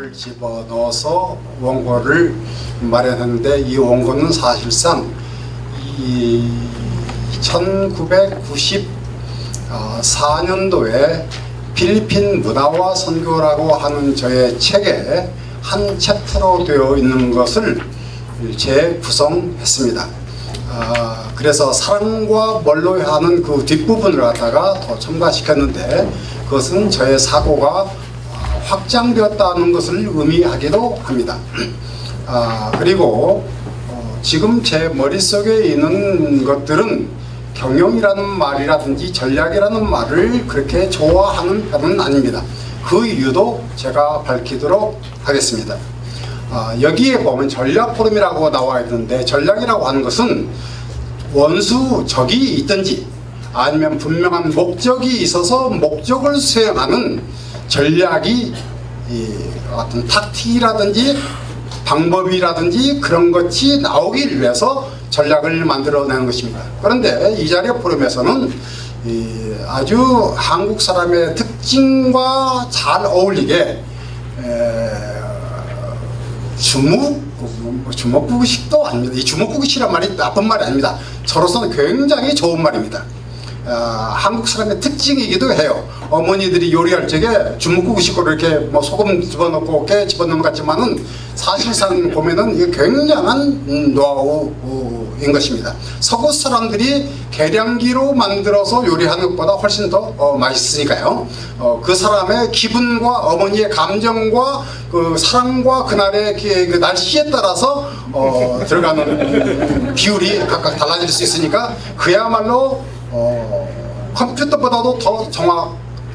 원고를 집어넣어서 원고를 마련했는데, 이 원고는 사실상 이 1994년도에 필리핀 문화와 선교라고 하는 저의 책에 한 챕터로 되어 있는 것을 재구성했습니다. 그래서 사랑과 뭘로 하는 그 뒷부분을 갖다가 더 첨가시켰는데, 그것은 저의 사고가 확장되었다는 것을 의미하기도 합니다. 그리고 지금 제 머릿속에 있는 것들은 경영이라는 말이라든지 전략이라는 말을 그렇게 좋아하는 편은 아닙니다. 그 이유도 제가 밝히도록 하겠습니다. 여기에 보면 전략 포럼이라고 나와 있는데, 전략이라고 하는 것은 원수 적이 있든지 아니면 분명한 목적이 있어서 목적을 수행하는 전략이 어떤 탁틱이라든지 방법이라든지 그런 것이 나오기 위해서 전략을 만들어내는 것입니다. 그런데 이 자리의 포럼에서는 아주 한국 사람의 특징과 잘 어울리게 주먹구구식도 아닙니다. 이 주먹구구식이란 말이 나쁜 말이 아닙니다. 저로서는 굉장히 좋은 말입니다. 한국 사람의 특징이기도 해요. 어머니들이 요리할 적에 주먹구구식으로 이렇게 뭐 소금 집어넣고 깨 집어넣는 것 같지만은 사실상 보면은 이게 굉장한 노하우인 것입니다. 서구 사람들이 계량기로 만들어서 요리하는 것보다 훨씬 더 맛있으니까요. 그 사람의 기분과 어머니의 감정과 그 사랑과 그날의 그 날씨에 따라서 들어가는 비율이 각각 달라질 수 있으니까 그야말로 컴퓨터보다도 더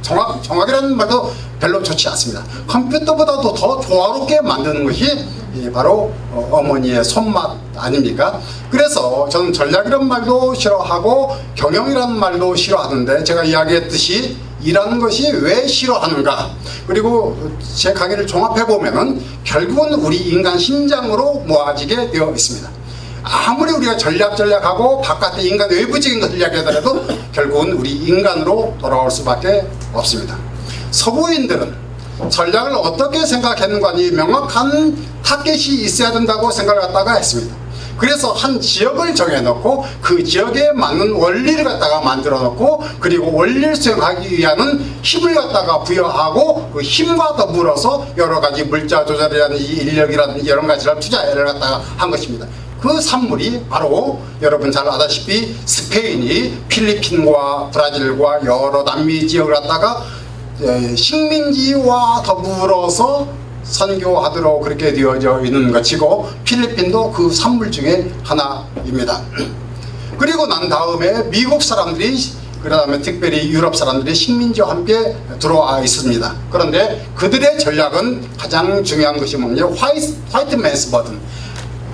정확이라는 말도 별로 좋지 않습니다. 컴퓨터보다도 더 조화롭게 만드는 것이 바로 어머니의 손맛 아닙니까? 그래서 저는 전략이라는 말도 싫어하고 경영이라는 말도 싫어하는데, 제가 이야기했듯이 일하는 것이 왜 싫어하는가, 그리고 제 강의를 종합해 보면은 결국은 우리 인간 심장으로 모아지게 되어 있습니다. 아무리 우리가 전략하고 바깥의 인간 외부적인 것을 이야기하더라도 결국은 우리 인간으로 돌아올 수밖에 없습니다. 서구인들은 전략을 어떻게 생각했는가니 명확한 타겟이 있어야 된다고 생각을 갖다가 했습니다. 그래서 한 지역을 정해놓고 그 지역에 맞는 원리를 갖다가 만들어 놓고, 그리고 원리를 수행하기 위한 힘을 갖다가 부여하고, 그 힘과 더불어서 여러 가지 물자 조절이라든지 인력이라든지 여러 가지를 투자를 갖다가 한 것입니다. 그 산물이 바로 여러분 잘 아다시피 스페인이 필리핀과 브라질과 여러 남미 지역을 갖다가 식민지와 더불어서 선교하도록 그렇게 되어져 있는 것이고, 필리핀도 그 산물 중에 하나입니다. 그리고 난 다음에 미국 사람들이, 그 다음에 특별히 유럽 사람들이 식민지와 함께 들어와 있습니다. 그런데 그들의 전략은 가장 중요한 것이 뭐냐, 화이트 맨스 버든,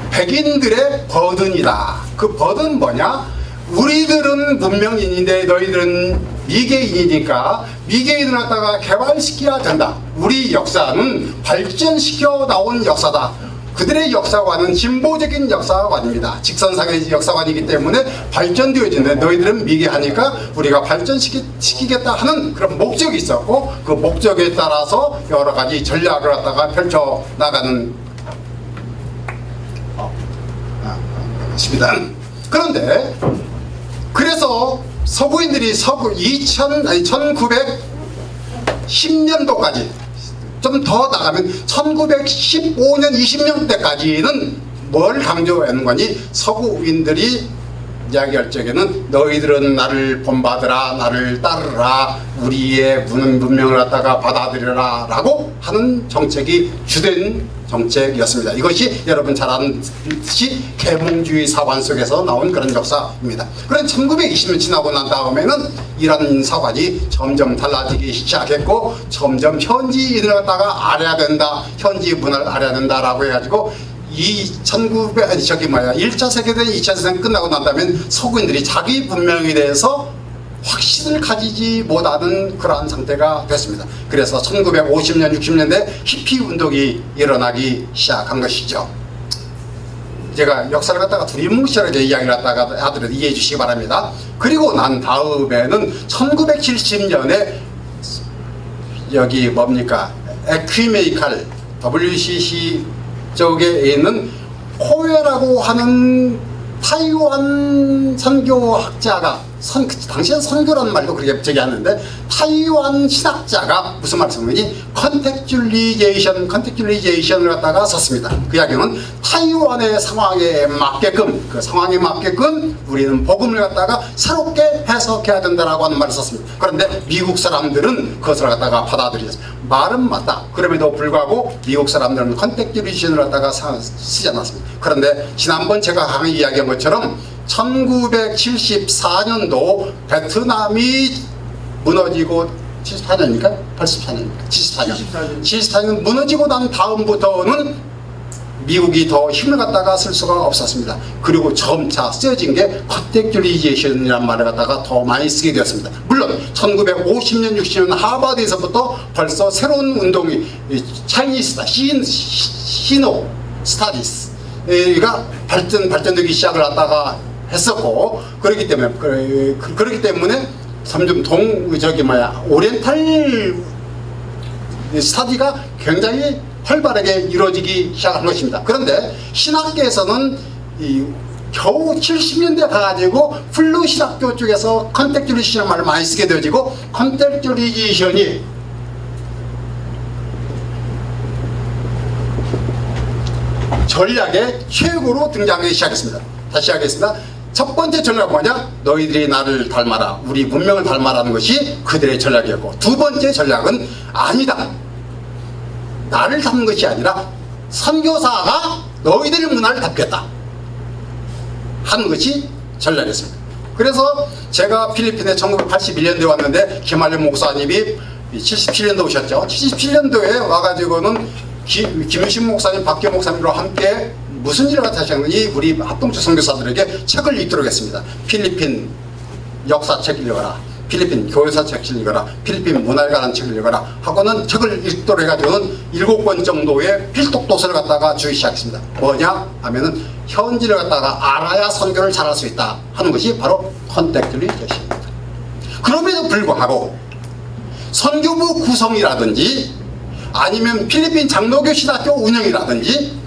백인들의 버든이다. 그 버든 뭐냐? 우리들은 문명인인데 너희들은 미개인이니까 미개인을 갖다가 개발시켜야 된다. 우리 역사는 발전시켜 나온 역사다. 그들의 역사관은 진보적인 역사관입니다. 직선상의 역사관이기 때문에 발전되어지는데, 너희들은 미개하니까 우리가 발전시키겠다 하는 그런 목적이 있었고, 그 목적에 따라서 여러 가지 전략을 갖다가 펼쳐 나가는 것입니다. 그런데 그래서 서구인들이 1910년도까지 좀 더 나가면 1915년 20년대까지는 뭘 강조하는 거니, 서구인들이 이야기할 적에는 너희들은 나를 본받으라, 나를 따르라, 우리의 문명을 갖다가 받아들여라 라고 하는 정책이 주된 정책이었습니다. 이것이 여러분 잘 아는 듯이 계몽주의 사관 속에서 나온 그런 역사입니다. 그런데 1920년 지나고 난 다음에는 이런 사관이 점점 달라지기 시작했고, 점점 현지인을 갖다가 알아야 된다, 현지 문화를 알아야 된다라고 해가지고 1차 세계대전, 2차 세계대전 끝나고 난다면 서구인들이 자기 문명에 대해서 확신을 가지지 못하는 그러한 상태가 됐습니다. 그래서 1950년, 60년대 히피 운동이 일어나기 시작한 것이죠. 제가 역사를 갖다가 두리뭉실하게 이야기를 갖다가 하더라도 이해해 주시기 바랍니다. 그리고 난 다음에는 1970년에 여기 뭡니까? 에퀴메이칼 WCC 쪽에 있는 코웨라고 하는 타이완 선교학자가 당시엔 선교라는 말도 그렇게 저기 하는데 타이완 신학자가 무슨 말씀이니 컨텍츄리제이션을 갖다가 썼습니다. 그 이야기는 타이완의 상황에 맞게끔 그 상황에 맞게끔 우리는 복음을 갖다가 새롭게 해석해야 된다라고 하는 말을 썼습니다. 그런데 미국 사람들은 그것을 갖다가 받아들였습니다. 말은 맞다. 그럼에도 불구하고 미국 사람들은 컨텍츄리제이션을 갖다가 쓰지 않았습니다. 그런데 지난번 제가 강의 이야기한 것처럼 1974년도 베트남이 무너지고 74년입니까? 84년입니까? 74년 무너지고 난 다음부터는 미국이 더 힘을 갖다가 쓸 수가 없었습니다. 그리고 점차 쓰여진 게 컨텍츄리제이션이라는 말을 갖다가 더 많이 쓰게 되었습니다. 물론 1950년 60년 하버드에서부터 벌써 새로운 운동이 차이니스다 시노 스타디스가 발전되기 시작을 갖다가 했었고 그렇기 때문에 점점 오리엔탈 스타디가 굉장히 활발하게 이루어지기 시작한 것입니다. 그런데 신학계에서는 겨우 70년대 가가지고 플루 신학교 쪽에서 컨텍츄리제이션이라는 말을 많이 쓰게 되어지고 컨텍츄리제이션이 전략의 최고로 등장하기 시작했습니다. 다시 하겠습니다. 첫 번째 전략은 뭐냐? 너희들이 나를 닮아라. 우리 문명을 닮아라는 것이 그들의 전략이었고 두 번째 전략은 아니다. 나를 닮는 것이 아니라 선교사가 너희들의 문화를 닮겠다 하는 것이 전략이었습니다. 그래서 제가 필리핀에 1981년도에 왔는데 김한련 목사님이 77년도 오셨죠. 77년도에 와가지고는 김유신 목사님, 박교 목사님과 함께 무슨 일을 갖다 하셨느니 우리 합동체 선교사들에게 책을 읽도록 했습니다. 필리핀 역사책 읽어라, 필리핀 교회사책 읽어라, 필리핀 문화에 관한 책을 읽어라 하고는 책을 읽도록 해가지고는 7권 정도의 필독도서를 갖다가 주기 시작했습니다. 뭐냐 하면은 현지를 갖다가 알아야 선교를 잘할 수 있다 하는 것이 바로 컨텍츄리제이션입니다. 그럼에도 불구하고 선교부 구성이라든지 아니면 필리핀 장로교 신학교 운영이라든지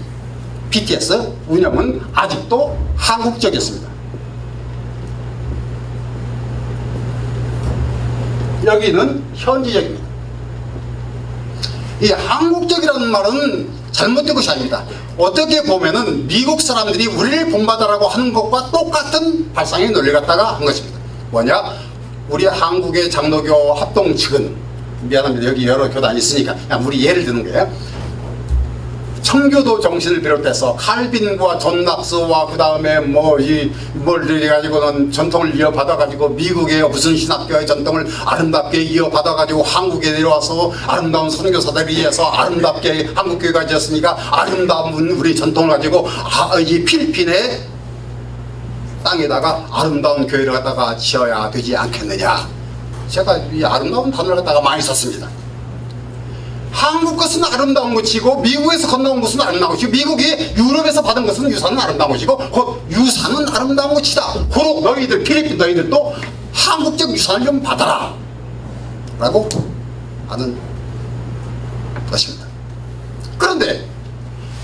BTS 운영은 아직도 한국적이었습니다. 여기는 현지적입니다. 이 한국적이라는 말은 잘못된 것이 아닙니다. 어떻게 보면은 미국 사람들이 우리를 본받아라고 하는 것과 똑같은 발상의 논리를 갖다가 한 것입니다. 뭐냐? 우리 한국의 장로교 합동 측은 미안합니다. 여기 여러 교단이 있으니까 그냥 우리 예를 드는 거예요. 청교도 정신을 비롯해서 칼빈과 존 낙스와 그 다음에 뭘 해가지고는 전통을 이어받아가지고 미국의 무슨 신학교의 전통을 아름답게 이어받아가지고 한국에 내려와서 아름다운 선교사들에 의해서 아름답게 한국교회가 지었으니까 아름다운 우리 전통을 가지고 이 필리핀의 땅에다가 아름다운 교회를 갖다가 지어야 되지 않겠느냐. 제가 이 아름다운 단어를 갖다가 많이 썼습니다. 한국 것은 아름다운 것이고 미국에서 건너온 것은 아름다운 것이고 미국이 유럽에서 받은 것은 유산은 아름다운 것이고 곧 유산은 아름다운 것이다. 고로 너희들 필리핀 너희들도 한국적 유산을 좀 받아라 라고 하는 것입니다. 그런데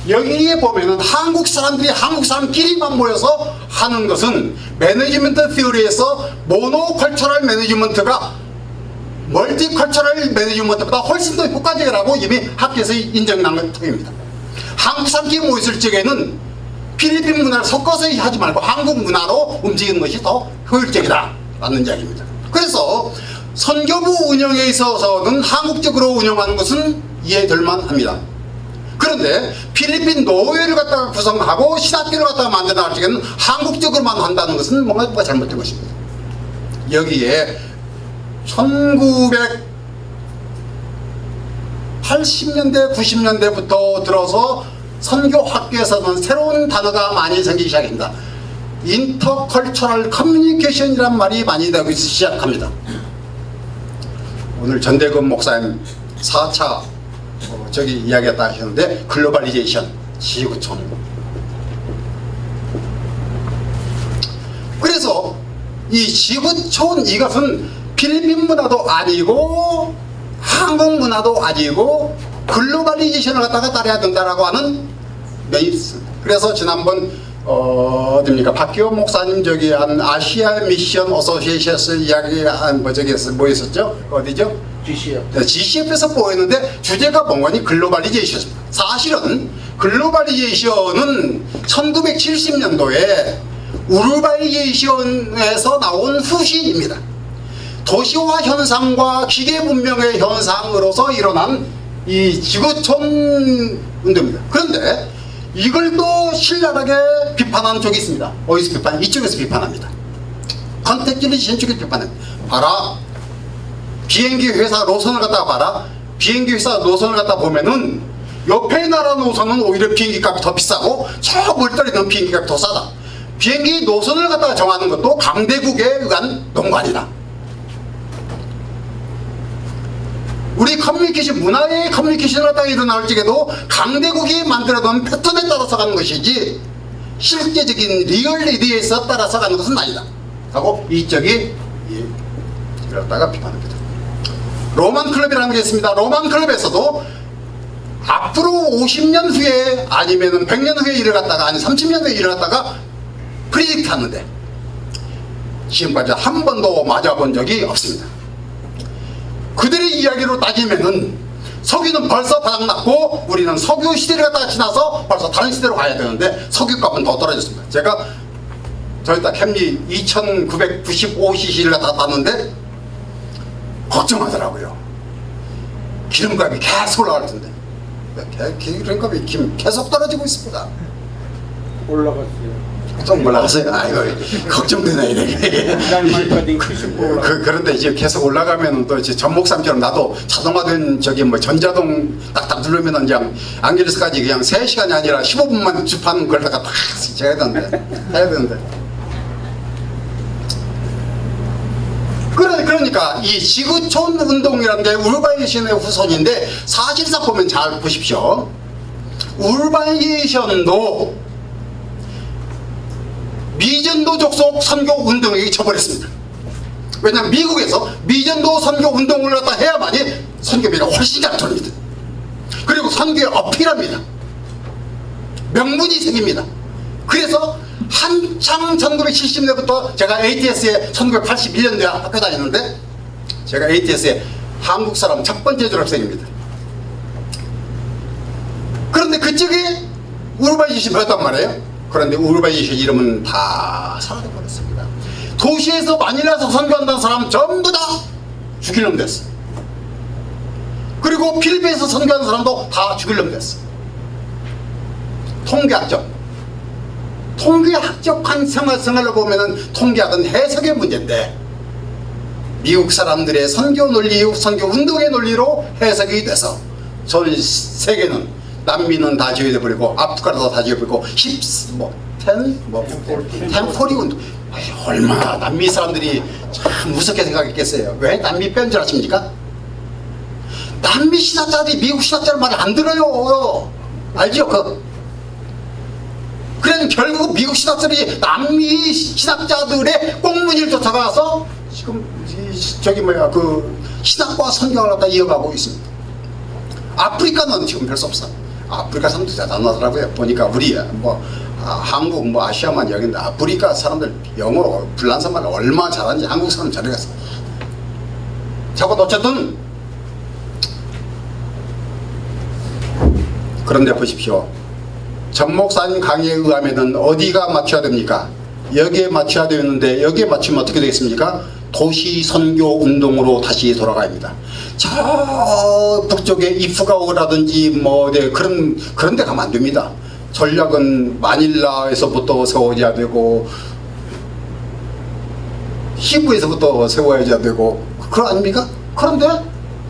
여기에 보면은 한국 사람들이 한국 사람끼리만 모여서 하는 것은 매니지먼트 티어리에서 모노컬처럴 매니지먼트가 멀티컬처럴 매니지먼트보다 훨씬 더 효과적이라고 이미 학계에서 인정난 것입니다. 한국 사람끼리 모였을 적에는 필리핀 문화를 섞어서 하지 말고 한국 문화로 움직이는 것이 더 효율적이다 라는 이야기입니다. 그래서 선교부 운영에 있어서는 한국적으로 운영하는 것은 이해될만 합니다. 그런데 필리핀 노예를 갖다가 구성하고 신학교를 갖다가 만들어 나갈 적에는 한국적으로만 한다는 것은 뭔가 잘못된 것입니다. 여기에 1980년대 90년대부터 들어서 선교학계에서는 새로운 단어가 많이 생기기 시작합니다. 인터컬처럴 커뮤니케이션이란 말이 많이 나오기 시작합니다. 오늘 전대금 목사님 4차 저기 이야기했다 하셨는데 글로벌리제이션, 지구촌. 그래서 이 지구촌 이것은 필리핀 문화도 아니고 한국 문화도 아니고 글로벌리제이션을 갖다가 따라야 된다라고 하는 면이 있습니다. 그래서 지난번 어딥니까 박기호 목사님 저기 한 아시아 미션 어소시에이션 이야기한 뭐 있었죠? 어디죠? GCF. 네, GCF에서 보였는데 주제가 뭔가니 글로벌리제이션입니다. 사실은 글로벌리제이션은 1970년도에 우르바니제이션에서 나온 후신입니다. 도시화 현상과 기계 문명의 현상으로서 일어난 이 지구촌 운동입니다. 그런데 이걸 또 신랄하게 비판하는 쪽이 있습니다. 어디서 비판? 이쪽에서 비판합니다. 컨택트리제이션 쪽에서 비판합니다. 봐라, 비행기 회사 노선을 갖다가 봐라. 비행기 회사 노선을 갖다 보면은 옆에 나라 노선은 오히려 비행기 값이 더 비싸고 저 멀리 있는 비행기 값이 더 싸다. 비행기 노선을 갖다가 정하는 것도 강대국에 의한 농간이다. 우리 커뮤니케이션, 문화의 커뮤니케이션을 갖다가 일어날 적에도 강대국이 만들어둔 패턴에 따라서 가는 것이지 실제적인 리얼리티에서 따라서 가는 것은 아니다 하고 이쪽이 이렇다가 비판합니다. 로만 클럽이라는 게 있습니다. 로만 클럽에서도 앞으로 50년 후에 아니면 100년 후에 일을 갖다가 아니 30년 후에 일을 갖다가 프리딕트 하는데 지금까지 한 번도 맞아본 적이 없습니다. 그들의 이야기로 따지면은 석유는 벌써 바닥났고 우리는 석유 시대를 갖다가 지나서 벌써 다른 시대로 가야 되는데 석유값은 더 떨어졌습니다. 제가 저희다 캠리 2995cc를 갖다가 땄는데 걱정하더라고요. 기름값이 계속 올라갈 텐데 기름값이 계속 떨어지고 있습니다. 올라갔어요. 좀 올라갔어요. 아이고 걱정되네 이게. 그런데 이제 계속 올라가면 또 이제 전목삼처럼 나도 자동화된 저기 뭐 전자동 딱딱 누르면은 그냥 안기르스까지 그냥 3시간이 아니라 15분만 주파는 걸 갖다가 탁 해야 되는데. 그러니까 이 지구촌 운동이라는 게 우르바니제이션의 후손인데 사실상 보면 잘 보십시오. 우르바니제이션도 미전도족 속 선교 운동에게 쳐버렸습니다. 왜냐하면 미국에서 미전도 선교 운동을 갖다 해야만이 선교비가 훨씬 잘 돌립니다. 그리고 선교에 어필합니다. 명분이 생깁니다. 그래서 한창 1970년부터 제가 ATS에 1981년도에 학교 다녔는데 제가 ATS에 한국 사람 첫 번째 졸업생입니다. 그런데 그쪽에 우르바니제이션이 배웠단 말이에요. 그런데 우르바니제이션 이름은 다 사라져버렸습니다. 도시에서 마닐라에서 선교한다는 사람 전부 다 죽일 놈 됐어. 그리고 필리핀에서 선교하는 사람도 다 죽일 놈 됐어. 통계학적한 생활로 보면은 통계학은 해석의 문제인데 미국 사람들의 선교 논리, 선교 운동의 논리로 해석이 돼서 전 세계는 남미는 다 지어버리고 아프리카도 다 지어버리고 1040 운동. 얼마나 남미 사람들이 참 무섭게 생각했겠어요. 왜 남미 뺀 줄 아십니까? 남미 신학자들이 미국 신학자를 말을 안 들어요. 알죠? 그래서 결국 미국 신학자들이 남미 신학자들의 꽁무니를 쫓아가서 지금 그 신학과 선교를 갖다 이어가고 있습니다. 아프리카는 지금 별 수 없어. 아프리카 사람들 대단하더라고요. 보니까 우리 한국 아시아만 여기인데 아프리카 사람들 영어로 불란서 말을 얼마나 잘하는지 한국 사람 잘해갔어. 자꾸 어쨌든 그런데 보십시오. 전 목사님 강의에 의하면은 어디가 맞춰야 됩니까? 여기에 맞춰야 되는데 여기에 맞추면 어떻게 되겠습니까? 도시 선교 운동으로 다시 돌아가야 합니다. 저 북쪽에 이프가오라든지 그런 데 가면 안 됩니다. 전략은 마닐라에서부터 세워야 되고 시부에서부터 세워야 되고 그거 아닙니까? 그런데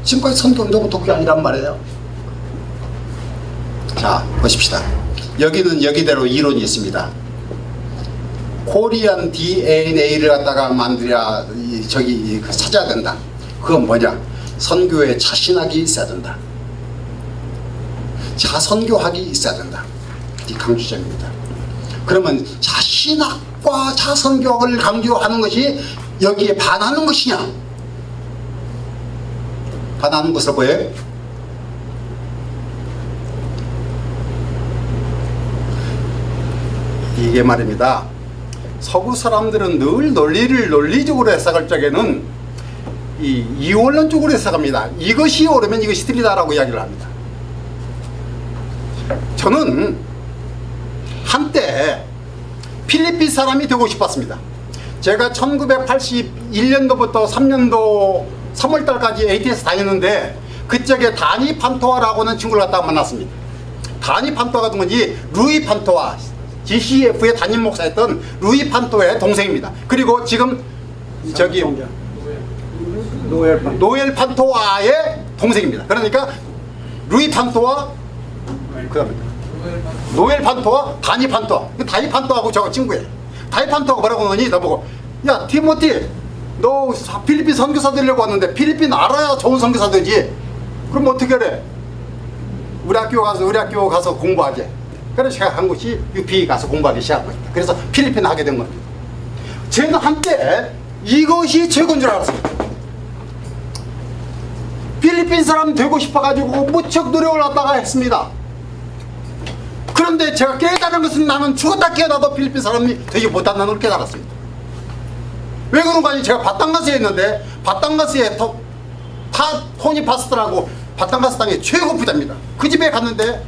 지금까지 선교 운동은 그게 아니란 말이에요. 자, 보십시다. 여기는 여기대로 이론이 있습니다. 코리안 DNA를 갖다가 만들어야 찾아야 된다. 그건 뭐냐? 선교에 자신학이 있어야 된다. 자선교학이 있어야 된다. 이 강조점입니다. 그러면 자신학과 자선교학을 강조하는 것이 여기에 반하는 것이냐? 반하는 것으로 보여요? 이게 말입니다. 서구 사람들은 늘 논리를 논리적으로 해석할 적에는 이 이원론적으로 해석합니다. 이것이 옳으면 이것이 틀리다라고 이야기를 합니다. 저는 한때 필리핀 사람이 되고 싶었습니다. 제가 1981년도부터 3년도 3월달까지 ATS 다녔는데 그쪽에 다니 판토아라고는 친구를 갖다가 만났습니다. 다니 판토아가 누군지 루이 판토아, GCF의 담임 목사였던 루이 판토아의 동생입니다. 그리고 지금 저기 노엘 판토아의 동생입니다. 그러니까 루이 판토아, 그다음에 노엘 판토아, 다니 판토아. 다니 판토아하고 저거 친구예요. 다니 판토아가 뭐라고 하니 나보고, 야 티모티, 너 필리핀 선교사 되려고 왔는데 필리핀 알아야 좋은 선교사 되지. 그럼 어떻게 해? 우리 학교 가서 공부하지. 그래서 제가 한 곳이 UP 가서 공부하기 시작한 겁니다. 그래서 필리핀 하게 된 겁니다. 저는 한때 이것이 최고인 줄 알았습니다. 필리핀 사람 되고 싶어가지고 무척 노력을 갖다가 했습니다. 그런데 제가 깨달은 것은 나는 죽었다 깨어나도 필리핀 사람이 되지 못한다는 걸 깨달았습니다. 왜 그런가 하니 제가 바탕가스에 있는데 바탕가스에 토니 파스터라고 바탕가스 땅의 최고 부자입니다. 그 집에 갔는데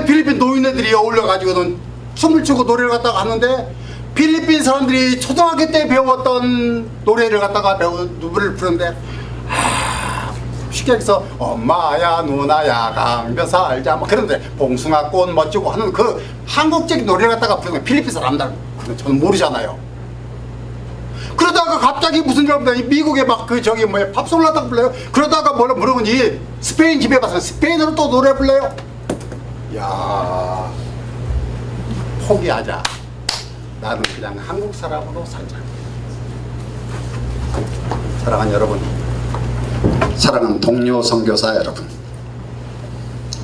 필리핀 노인네들이 어울려가지고는 춤을 추고 노래를 갖다가 하는데 필리핀 사람들이 초등학교 때 배웠던 노래를 갖다가 노래를 부르는데 쉽게 해서 엄마야 누나야 강변 살자 뭐 그런데 봉숭아 꽃 멋지고 하는 그 한국적인 노래를 갖다가 부르는 필리핀 사람들 저는 모르잖아요. 그러다가 갑자기 무슨 일 없다 미국에 막 그 저기 뭐야 팝송을 갖다가 불러요. 그러다가 뭐라 물어보니 스페인 집에 가서 스페인어로 또 노래 불러요. 야 포기하자. 나는 그냥 한국 사람으로 살자. 사랑하는 여러분, 사랑하는 동료 선교사 여러분,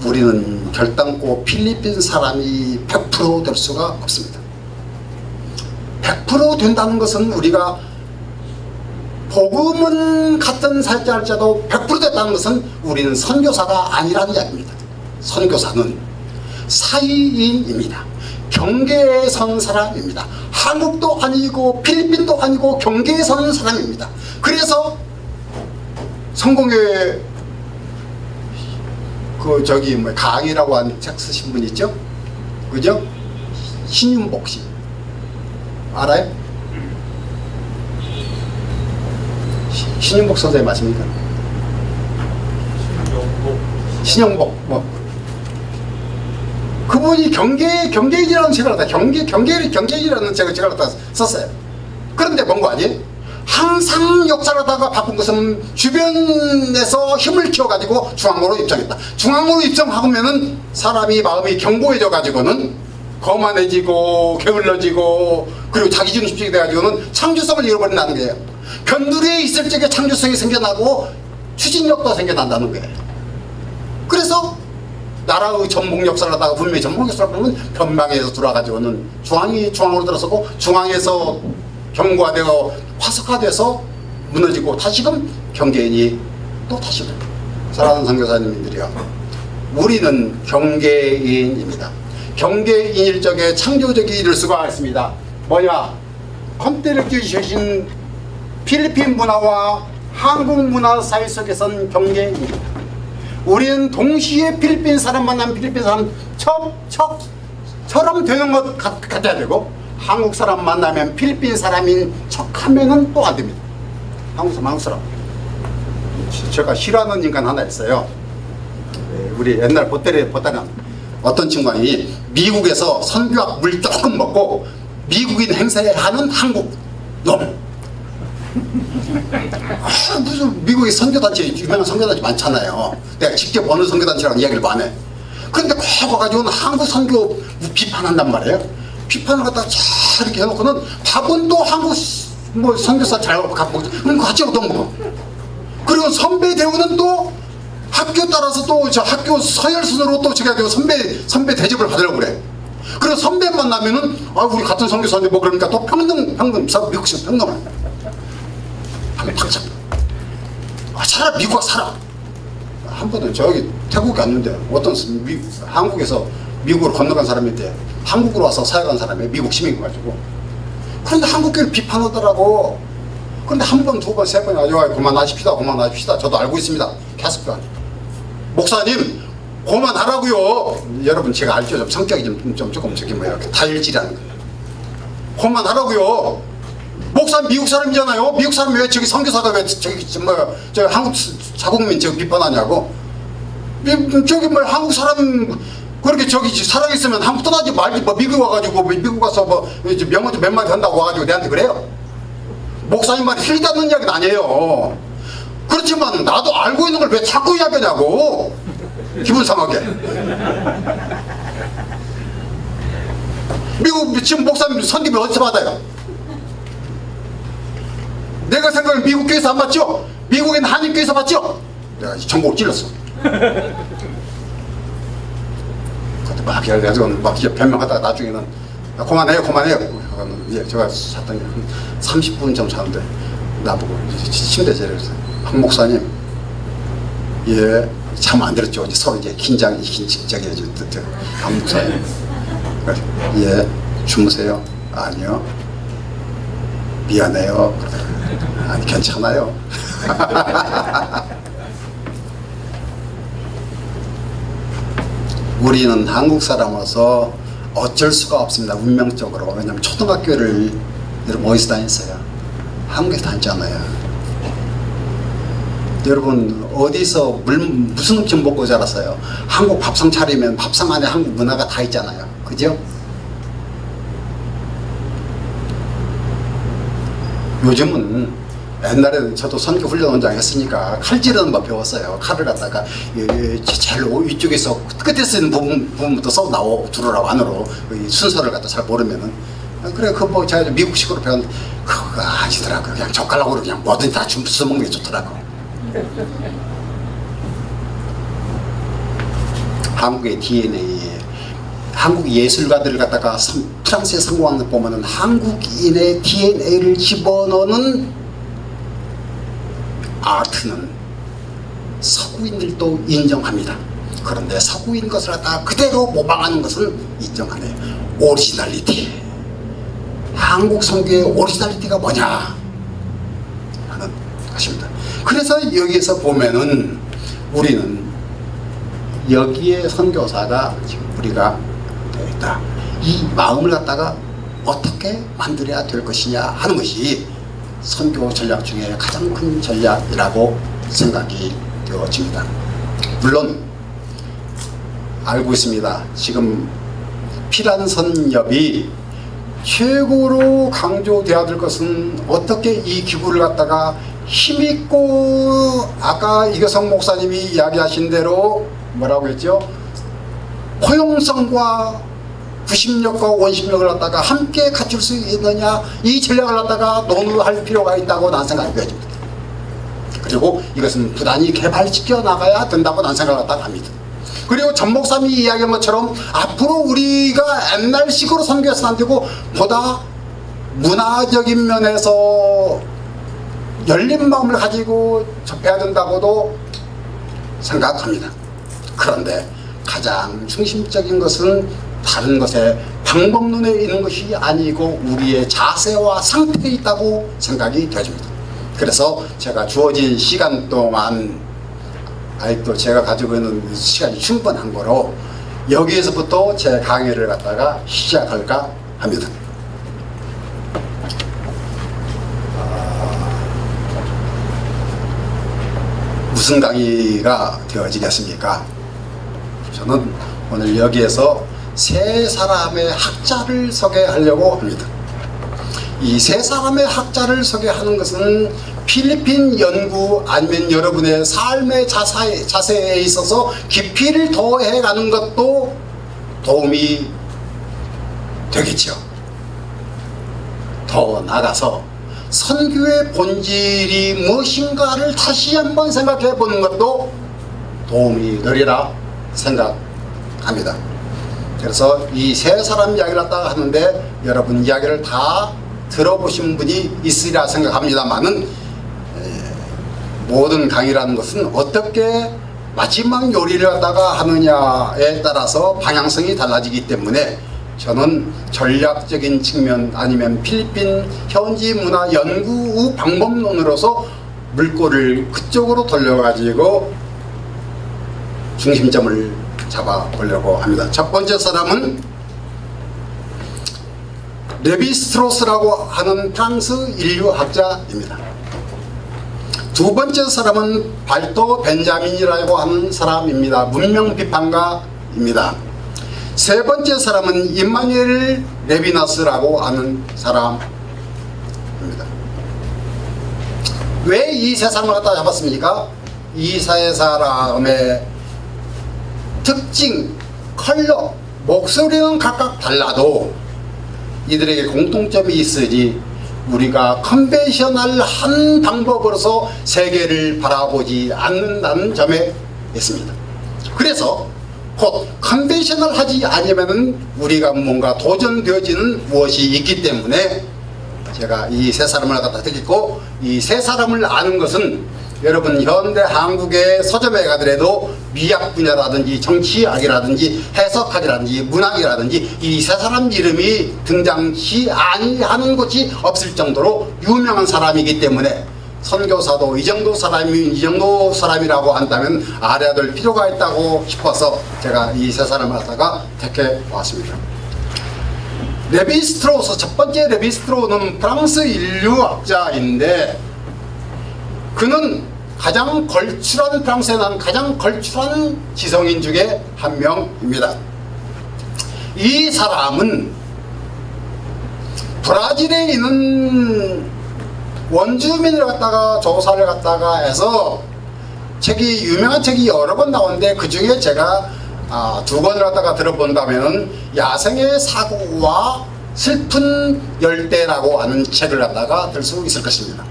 우리는 결단코 필리핀 사람이 100% 될 수가 없습니다. 100% 된다는 것은 우리가 복음은 같은 살자 할지라도 100% 됐다는 것은 우리는 선교사가 아니라는 이야기입니다. 선교사는 사이인입니다. 경계에 선 사람입니다. 한국도 아니고 필리핀도 아니고 경계에 선 사람입니다. 그래서 성공회 그 저기 뭐 강의라고 하는 책 쓰신 분 있죠? 그죠? 신윤복 씨 알아요? 신윤복 선생님 아십니까? 신영복 뭐 그분이 경계일이라는 책을 갖다 경계일이라는 책을 제가 갖다 썼어요. 그런데 뭔가 아니? 항상 역사를 하다가 바꾼 것은 주변에서 힘을 키워가지고 중앙으로 입장했다. 중앙으로 입장하면은 사람이 마음이 견고해져 가지고는 거만해지고 게을러지고 그리고 자기중심적이 돼가지고는 창조성을 잃어버린다는 거예요. 변두리에 있을 적에 창조성이 생겨나고 추진력도 생겨난다는 거예요. 그래서 나라의 전복 역사를 하다가 분명히 전복 역사를 보면 변방에서 돌아가지고는 중앙으로 들어서고 중앙에서 경고화되고 화석화돼서 무너지고 다시금 경계인이 또 다시금 사랑하는 선교사님들이요, 우리는 경계인입니다. 경계인일 적에 창조적이 이룰 수가 있습니다. 뭐냐? 컨테를 주신 필리핀 문화와 한국 문화 사이 속에선 경계인입니다. 우리는 동시에 필리핀 사람 만나면 필리핀 사람 처럼 되는 것 같아야 되고 한국 사람 만나면 필리핀 사람인 척하면은 또 안 됩니다. 한국 사람. 제가 싫어하는 인간 하나 있어요. 우리 옛날 보따리 어떤 친구니 미국에서 선교학 물 조금 먹고 미국인 행세를 하는 한국 놈. 무슨 미국의 선교단체 유명한 선교단체 많잖아요. 내가 직접 어느 선교단체라고 이야기를 안 해. 그런데 꼭 와가지고는 한국 선교 비판한단 말이에요. 비판을 갖다가 잘 이렇게 해놓고는 밥은 또 한국 뭐 선교사 잘 갖고 그럼 같이 얻어먹어. 그리고 선배 대우는 또 학교 따라서 또 저 학교 서열순으로 또 제가 선배 대접을 받으려고 그래. 그리고 선배 만나면은 우리 같은 선교사인데 뭐 그러니까 또 평등 미국식 평등을 하면 당장 차라리 미국 살아. 한 번은 저기 태국에 갔는데 어떤 한국에서 미국으로 건너간 사람인데 한국으로 와서 사역한 사람이 미국 시민이 가지고. 그런데 한국교회를 비판하더라고. 그런데 한 번, 두 번, 세 번 아주 그만하십시다, 그만하십시다. 저도 알고 있습니다. 계속 목사님 그만하라고요. 여러분 제가 알죠. 좀 성격이 조금 저기 뭐 이렇게 다혈질하는 거예요. 그만하라고요. 목사 미국 사람이잖아요. 미국 사람이 왜 저기 선교사가 왜 저기 저 한국 자국민 저기 비판하냐고. 저기 뭐 한국 사람 그렇게 저기 살아있으면 한국 떠나지 말지 뭐 미국 와가지고 미국 가서 뭐 명언 몇 마디 한다고 와가지고 내한테 그래요. 목사님 말이 틀리다는 이야기는 아니에요. 그렇지만 나도 알고 있는 걸 왜 자꾸 이야기하냐고. 기분 상하게. 미국 지금 목사님 선교비 어디서 받아요? 내가 생각하는 미국 교회에서 안 받죠? 미국엔 한인교회에서 받죠? 내가 전곡을 찔렀어. 그것도 막 해가지고 막 변명하다가 나중에는 그만해요. 이제 제가 잤더니 30분 좀 자는데 나보고 침대 제려서 박 목사님, 예, 잠 안 들었죠. 이제 서로 이제 긴장이 박 목사님, 예, 주무세요. 아니요. 미안해요. 아니 괜찮아요. 우리는 한국 사람으로서 어쩔 수가 없습니다. 운명적으로. 왜냐하면 초등학교를 여러분 어디서 다녔어요? 한국에서 다녔잖아요. 여러분 어디서 무슨 음식 먹고 자랐어요? 한국 밥상 차리면 밥상 안에 한국 문화가 다 있잖아요. 그죠? 요즘은 옛날에는 저도 선교 훈련 원장 했으니까 칼 찌르는 법 배웠어요. 칼을 갖다가 제일 이쪽에서 끝에 쓰는 부분부터 써 들어라고 안으로 순서를 갖다 잘 모르면은 그래 그 뭐 제가 미국식으로 배웠는데 그거 아니더라고요. 그냥 젓가락으로 그냥 뭐든 다 주워 먹는 게 좋더라고. 한국의 DNA, 한국 예술가들을 갖다가 프랑스에 성공하는 거 보면은 한국인의 DNA를 집어넣는 아트는 서구인들도 인정합니다. 그런데 서구인 것을 갖다가 그대로 모방하는 것은 인정 안 해요. 오리지널리티. 한국 선교의 오리지널리티가 뭐냐 하는 것입니다. 그래서 여기에서 보면은 우리는 여기에 선교사가 우리가 되어 있다. 이 마음을 갖다가 어떻게 만들어야 될 것이냐 하는 것이 선교 전략 중에 가장 큰 전략이라고 생각이 되어집니다. 물론 알고 있습니다. 지금 피란선협이 최고로 강조되어야 될 것은 어떻게 이 기구를 갖다가 힘있고 아까 이교성 목사님이 이야기하신 대로 뭐라고 했죠? 포용성과 구심력과 원심력을 갖다가 함께 갖출 수 있느냐, 이 전략을 갖다가 논의할 필요가 있다고 난 생각합니다. 그리고 이것은 부단히 개발시켜 나가야 된다고 난 생각을 갖다가 합니다. 그리고 전 목사님이 이야기한 것처럼 앞으로 우리가 옛날식으로 선교해서는 안 되고 보다 문화적인 면에서 열린 마음을 가지고 접해야 된다고도 생각합니다. 그런데 가장 중심적인 것은 다른 것에 방법론에 있는 것이 아니고 우리의 자세와 상태에 있다고 생각이 되어집니다. 그래서 제가 주어진 시간 동안 아직도 제가 가지고 있는 시간이 충분한 거로 여기에서부터 제 강의를 갖다가 시작할까 합니다. 무슨 강의가 되어지겠습니까? 저는 오늘 여기에서 세 사람의 학자를 소개하려고 합니다. 이 세 사람의 학자를 소개하는 것은 필리핀 연구 아니면 여러분의 삶의 자세에 있어서 깊이를 더해가는 것도 도움이 되겠죠. 더 나아가서 선교의 본질이 무엇인가를 다시 한번 생각해 보는 것도 도움이 되리라 생각합니다. 그래서 이 세 사람 이야기를 갖다가 하는데 여러분 이야기를 다 들어보신 분이 있으리라 생각합니다만은 모든 강의라는 것은 어떻게 마지막 요리를 갖다가 하느냐에 따라서 방향성이 달라지기 때문에 저는 전략적인 측면 아니면 필리핀 현지 문화 연구 방법론으로서 물꼬를 그쪽으로 돌려가지고 중심점을 잡아보려고 합니다. 첫 번째 사람은 레비스트로스라고 하는 프랑스 인류학자입니다. 두 번째 사람은 발토 벤자민이라고 하는 사람입니다. 문명비판가입니다. 세 번째 사람은 임마누엘 레비나스라고 하는 사람입니다. 왜 이 세 사람을 갖다 잡았습니까? 이 세 사람의 특징, 컬러, 목소리는 각각 달라도 이들에게 공통점이 있으니 우리가 컨벤셔널한 방법으로서 세계를 바라보지 않는다는 점에 있습니다. 그래서 곧 컨벤셔널하지 않으면 우리가 뭔가 도전되어지는 무엇이 있기 때문에 제가 이 세 사람을 갖다 드리고, 이 세 사람을 아는 것은 여러분 현대 한국의 서점에 가더라도 미학 분야라든지 정치학이라든지 해석학이라든지 문학이라든지 이 세 사람 이름이 등장시 아니하는 곳이 없을 정도로 유명한 사람이기 때문에 선교사도 이 정도 사람이라고 한다면 알아야 될 필요가 있다고 싶어서 제가 이 세 사람을 갖다가 택해 보았습니다. 레비스트로스, 첫 번째 레비스트로는 프랑스 인류학자인데 그는 가장 걸출한, 프랑스에 난 가장 걸출한 지성인 중에 한 명입니다. 이 사람은 브라질에 있는 원주민을 갖다가 조사를 갖다가 해서 유명한 책이 여러 권 나오는데 그 중에 제가 두 권을 갖다가 들어본다면은 야생의 사고와 슬픈 열대라고 하는 책을 갖다가 들 수 있을 것입니다.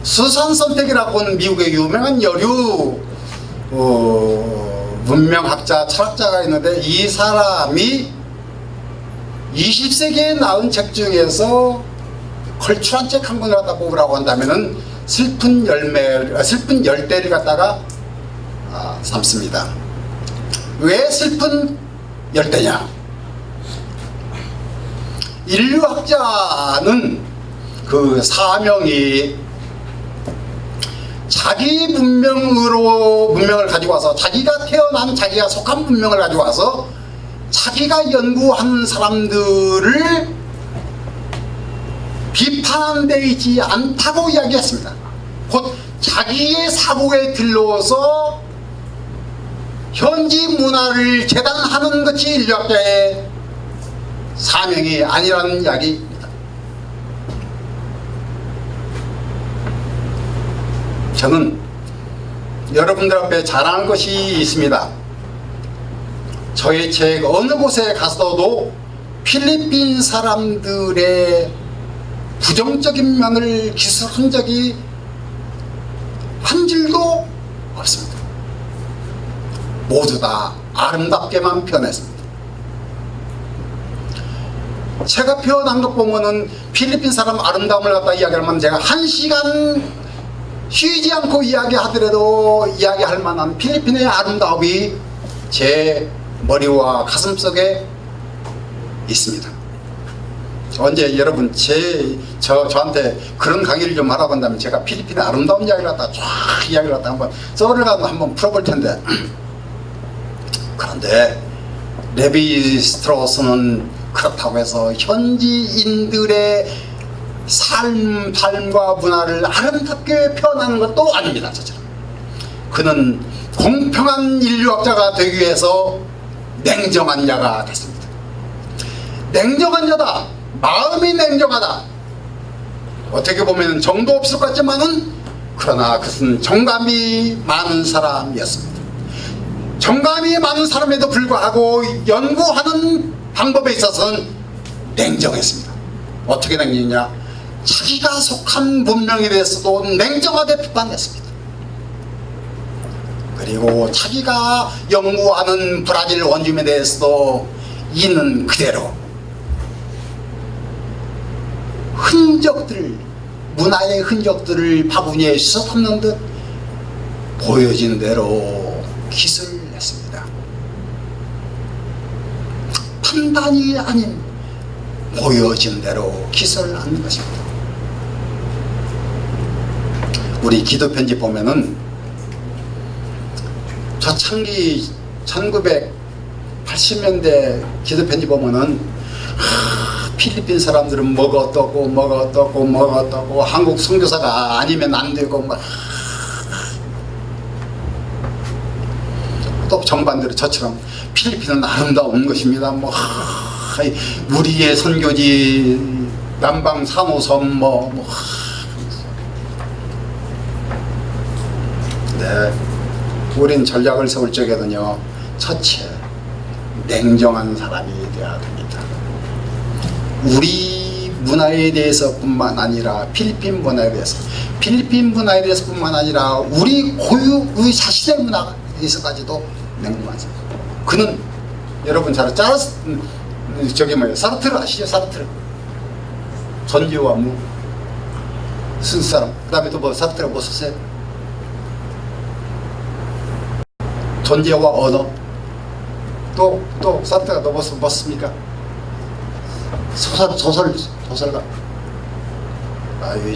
수산 선택이라고 하는 미국의 유명한 여류 문명학자, 철학자가 있는데 이 사람이 20세기에 나온 책 중에서 걸출한 책 한 권을 갖다 뽑으라고 한다면은 슬픈 열대를 갖다가 삼습니다. 왜 슬픈 열대냐? 인류학자는 그 사명이 자기 문명을 가지고 와서 자기가 태어난 자기가 속한 문명을 가지고 와서 자기가 연구한 사람들을 비판한 데 있지 않다고 이야기했습니다. 곧 자기의 사고에 들러서 현지 문화를 재단하는 것이 인류학자의 사명이 아니라는 이야기입니다. 저는 여러분들 앞에 자랑할 것이 있습니다. 저의 책 어느 곳에 가서도 필리핀 사람들의 부정적인 면을 기술한 적이 한 줄도 없습니다. 모두 다 아름답게만 표현했습니다. 제가 표현한 것 보면은 필리핀 사람 아름다움을 갖다 이야기하면 제가 1시간 쉬지 않고 이야기할 만한 필리핀의 아름다움이 제 머리와 가슴 속에 있습니다. 언제 여러분 저한테 그런 강의를 좀 알아본다면 제가 필리핀의 아름다운 이야기를 갖다 쫙 이야기를 갖다 썰을 갖다 한번 풀어볼 텐데, 그런데 레비스트로스는 그렇다고 해서 현지인들의 삶과 문화를 아름답게 표현하는 것도 아닙니다. 저처럼. 그는 공평한 인류학자가 되기 위해서 냉정한 자가 됐습니다. 냉정한 자다. 마음이 냉정하다. 어떻게 보면 정도 없을 것 같지만은 그러나 그것은 정감이 많은 사람이었습니다. 정감이 많은 사람에도 불구하고 연구하는 방법에 있어서는 냉정했습니다. 어떻게 냉정했냐? 자기가 속한 문명에 대해서도 냉정하게 비판했습니다. 그리고 자기가 연구하는 브라질 원주민에 대해서도 있는 그대로 문화의 흔적들을 바구니에 씻어 담는 듯 보여진 대로 깃을 냈습니다. 판단이 아닌 보여진 대로 깃을 낳는 것입니다. 우리 기도 편지 보면은 초창기 1980년대 기도 편지 보면은 필리핀 사람들은 뭐가 어떻고 한국 선교사가 아니면 안 되고 또 정반대로 저처럼 필리핀은 아름다운 것입니다. 우리의 선교지 남방 산호섬 네, 우린 전략을 세울 적에는요, 첫째 냉정한 사람이 되어야 됩니다. 우리 문화에 대해서뿐만 아니라 필리핀 문화에 대해서뿐만 아니라 우리 고유의 자신의 문화에 대해서까지도 냉정하죠. 그는 여러분 잘 사르트르 아시죠? 사르트르 전지와 무 순사람. 그 다음에 또 사르트르가 뭐 썼어요? 존재와 언어. 또 사르트르가 또 뭐 씁니까? 소설가.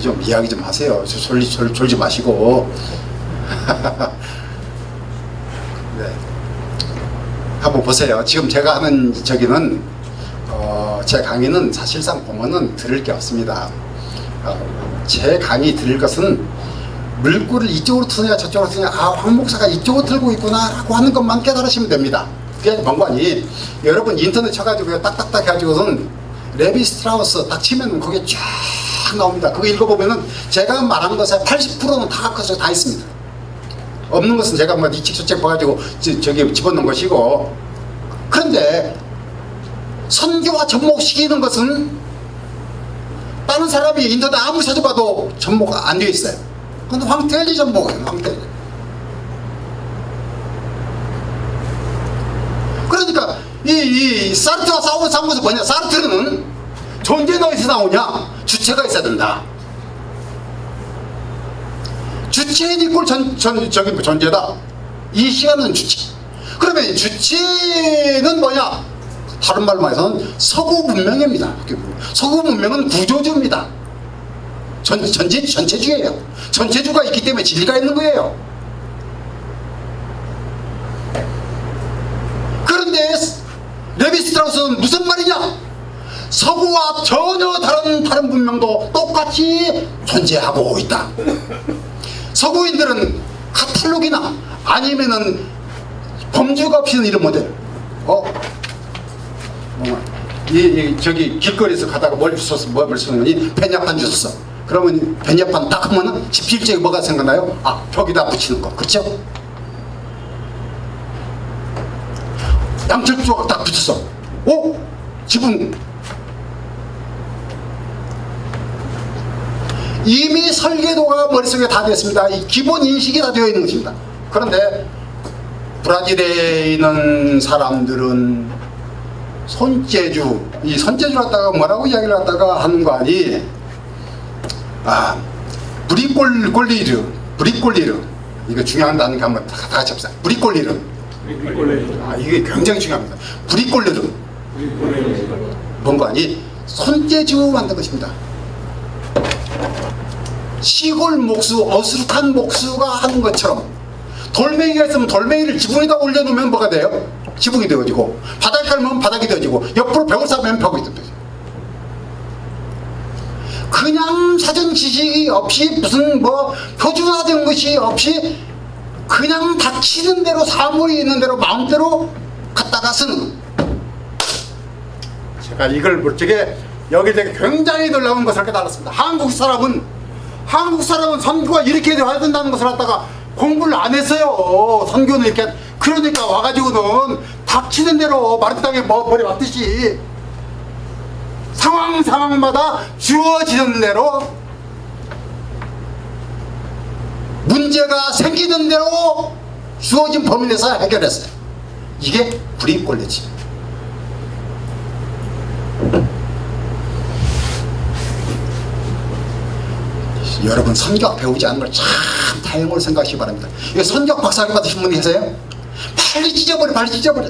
좀 이야기 좀 하세요. 졸지 마시고. 네. 한번 보세요. 지금 제가 하는 제 강의는 사실상 보면은 들을 게 없습니다. 제 강의 들을 것은 물꼬를 이쪽으로 트느냐 저쪽으로 트느냐, 황 목사가 이쪽으로 들고 있구나 라고 하는 것만 깨달으시면 됩니다. 그게 관관이 여러분 인터넷 쳐가지고 딱딱딱 해가지고선 레비 스트라우스 딱 치면 거기에 쫙 나옵니다. 그거 읽어보면은 제가 말한 것의 80%는 다 거기서 다 있습니다. 없는 것은 제가 이 책 저 책 봐가지고 저기 집어넣은 것이고. 그런데 선교와 접목시키는 것은 다른 사람이 인터넷 아무리 찾아봐도 접목 안 되어 있어요. 근데 황태일이 접목이에요. 황태일. 그러니까 이 사르트와 싸운 것은 뭐냐? 사르트는 존재는 어디서 나오냐? 주체가 있어야 된다. 주체인 이꼴 존재다. 이 시간은 주체. 그러면 주체는 뭐냐? 다른 말로 말해서는 서구 문명입니다. 서구 문명은 구조주입니다. 전체주예요. 전체주가 있기 때문에 진리가 있는 거예요. 그런데 레비 스트라우스는 무슨 말이냐? 서구와 전혀 다른 문명도 똑같이 존재하고 있다. 서구인들은 카탈로그나 아니면은 범주가 없이는 이런 모델. 저기 길거리에서 가다가 뭘 주웠어? 뭘 주웠니? 페냐판 주웠어. 그러면 페냐판 딱 하면은 집필적이 뭐가 생각나요? 벽에다 붙이는 거. 그렇죠? 양철 조각 딱 붙였어. 지붕. 이미 설계도가 머릿속에 다 됐습니다. 이 기본 인식이 다 되어 있는 것입니다. 그런데 브라질에 있는 사람들은 이 손재주 갖다가 뭐라고 이야기를 갖다가 하는 거 아니? 브리꼴리르. 이거 중요한 단어 한번 다 같이 합시다. 브리꼴리르. 이게 굉장히 중요합니다. 브리꼴리르. 뭔가 아니? 손재주 만든 것입니다. 시골 목수, 어수룩한 목수가 하는 것처럼 돌멩이가 있으면 돌멩이를 지붕에다 올려놓으면 뭐가 돼요? 지붕이 되어지고, 바닥에 깔면 바닥이 되어지고, 옆으로 벽을 쌓으면 벽이 되어지고. 그냥 사전 지식이 없이 무슨 표준화된 것이 없이 그냥 닥치는 대로 사물이 있는 대로 마음대로 갖다가 쓰는. 제가 이걸 볼 적에 여기 되게 굉장히 놀라운 것을 깨달았습니다. 한국 사람은 선교가 이렇게 돼야 된다는 것을 갖다가 공부를 안 했어요. 선교는 이렇게. 그러니까 와가지고는 닥치는 대로 마른 땅에 버려왔듯이 상황마다 주어지는 대로 문제가 생기는 대로 주어진 범위 내에서 해결했어요. 이게 브리꼴리지. 여러분 선교학 배우지 않은 걸 참 다행으로 생각하시기 바랍니다. 이거 선교학 박사학위 받으신 분 계세요? 빨리 찢어버려, 빨리 찢어버려.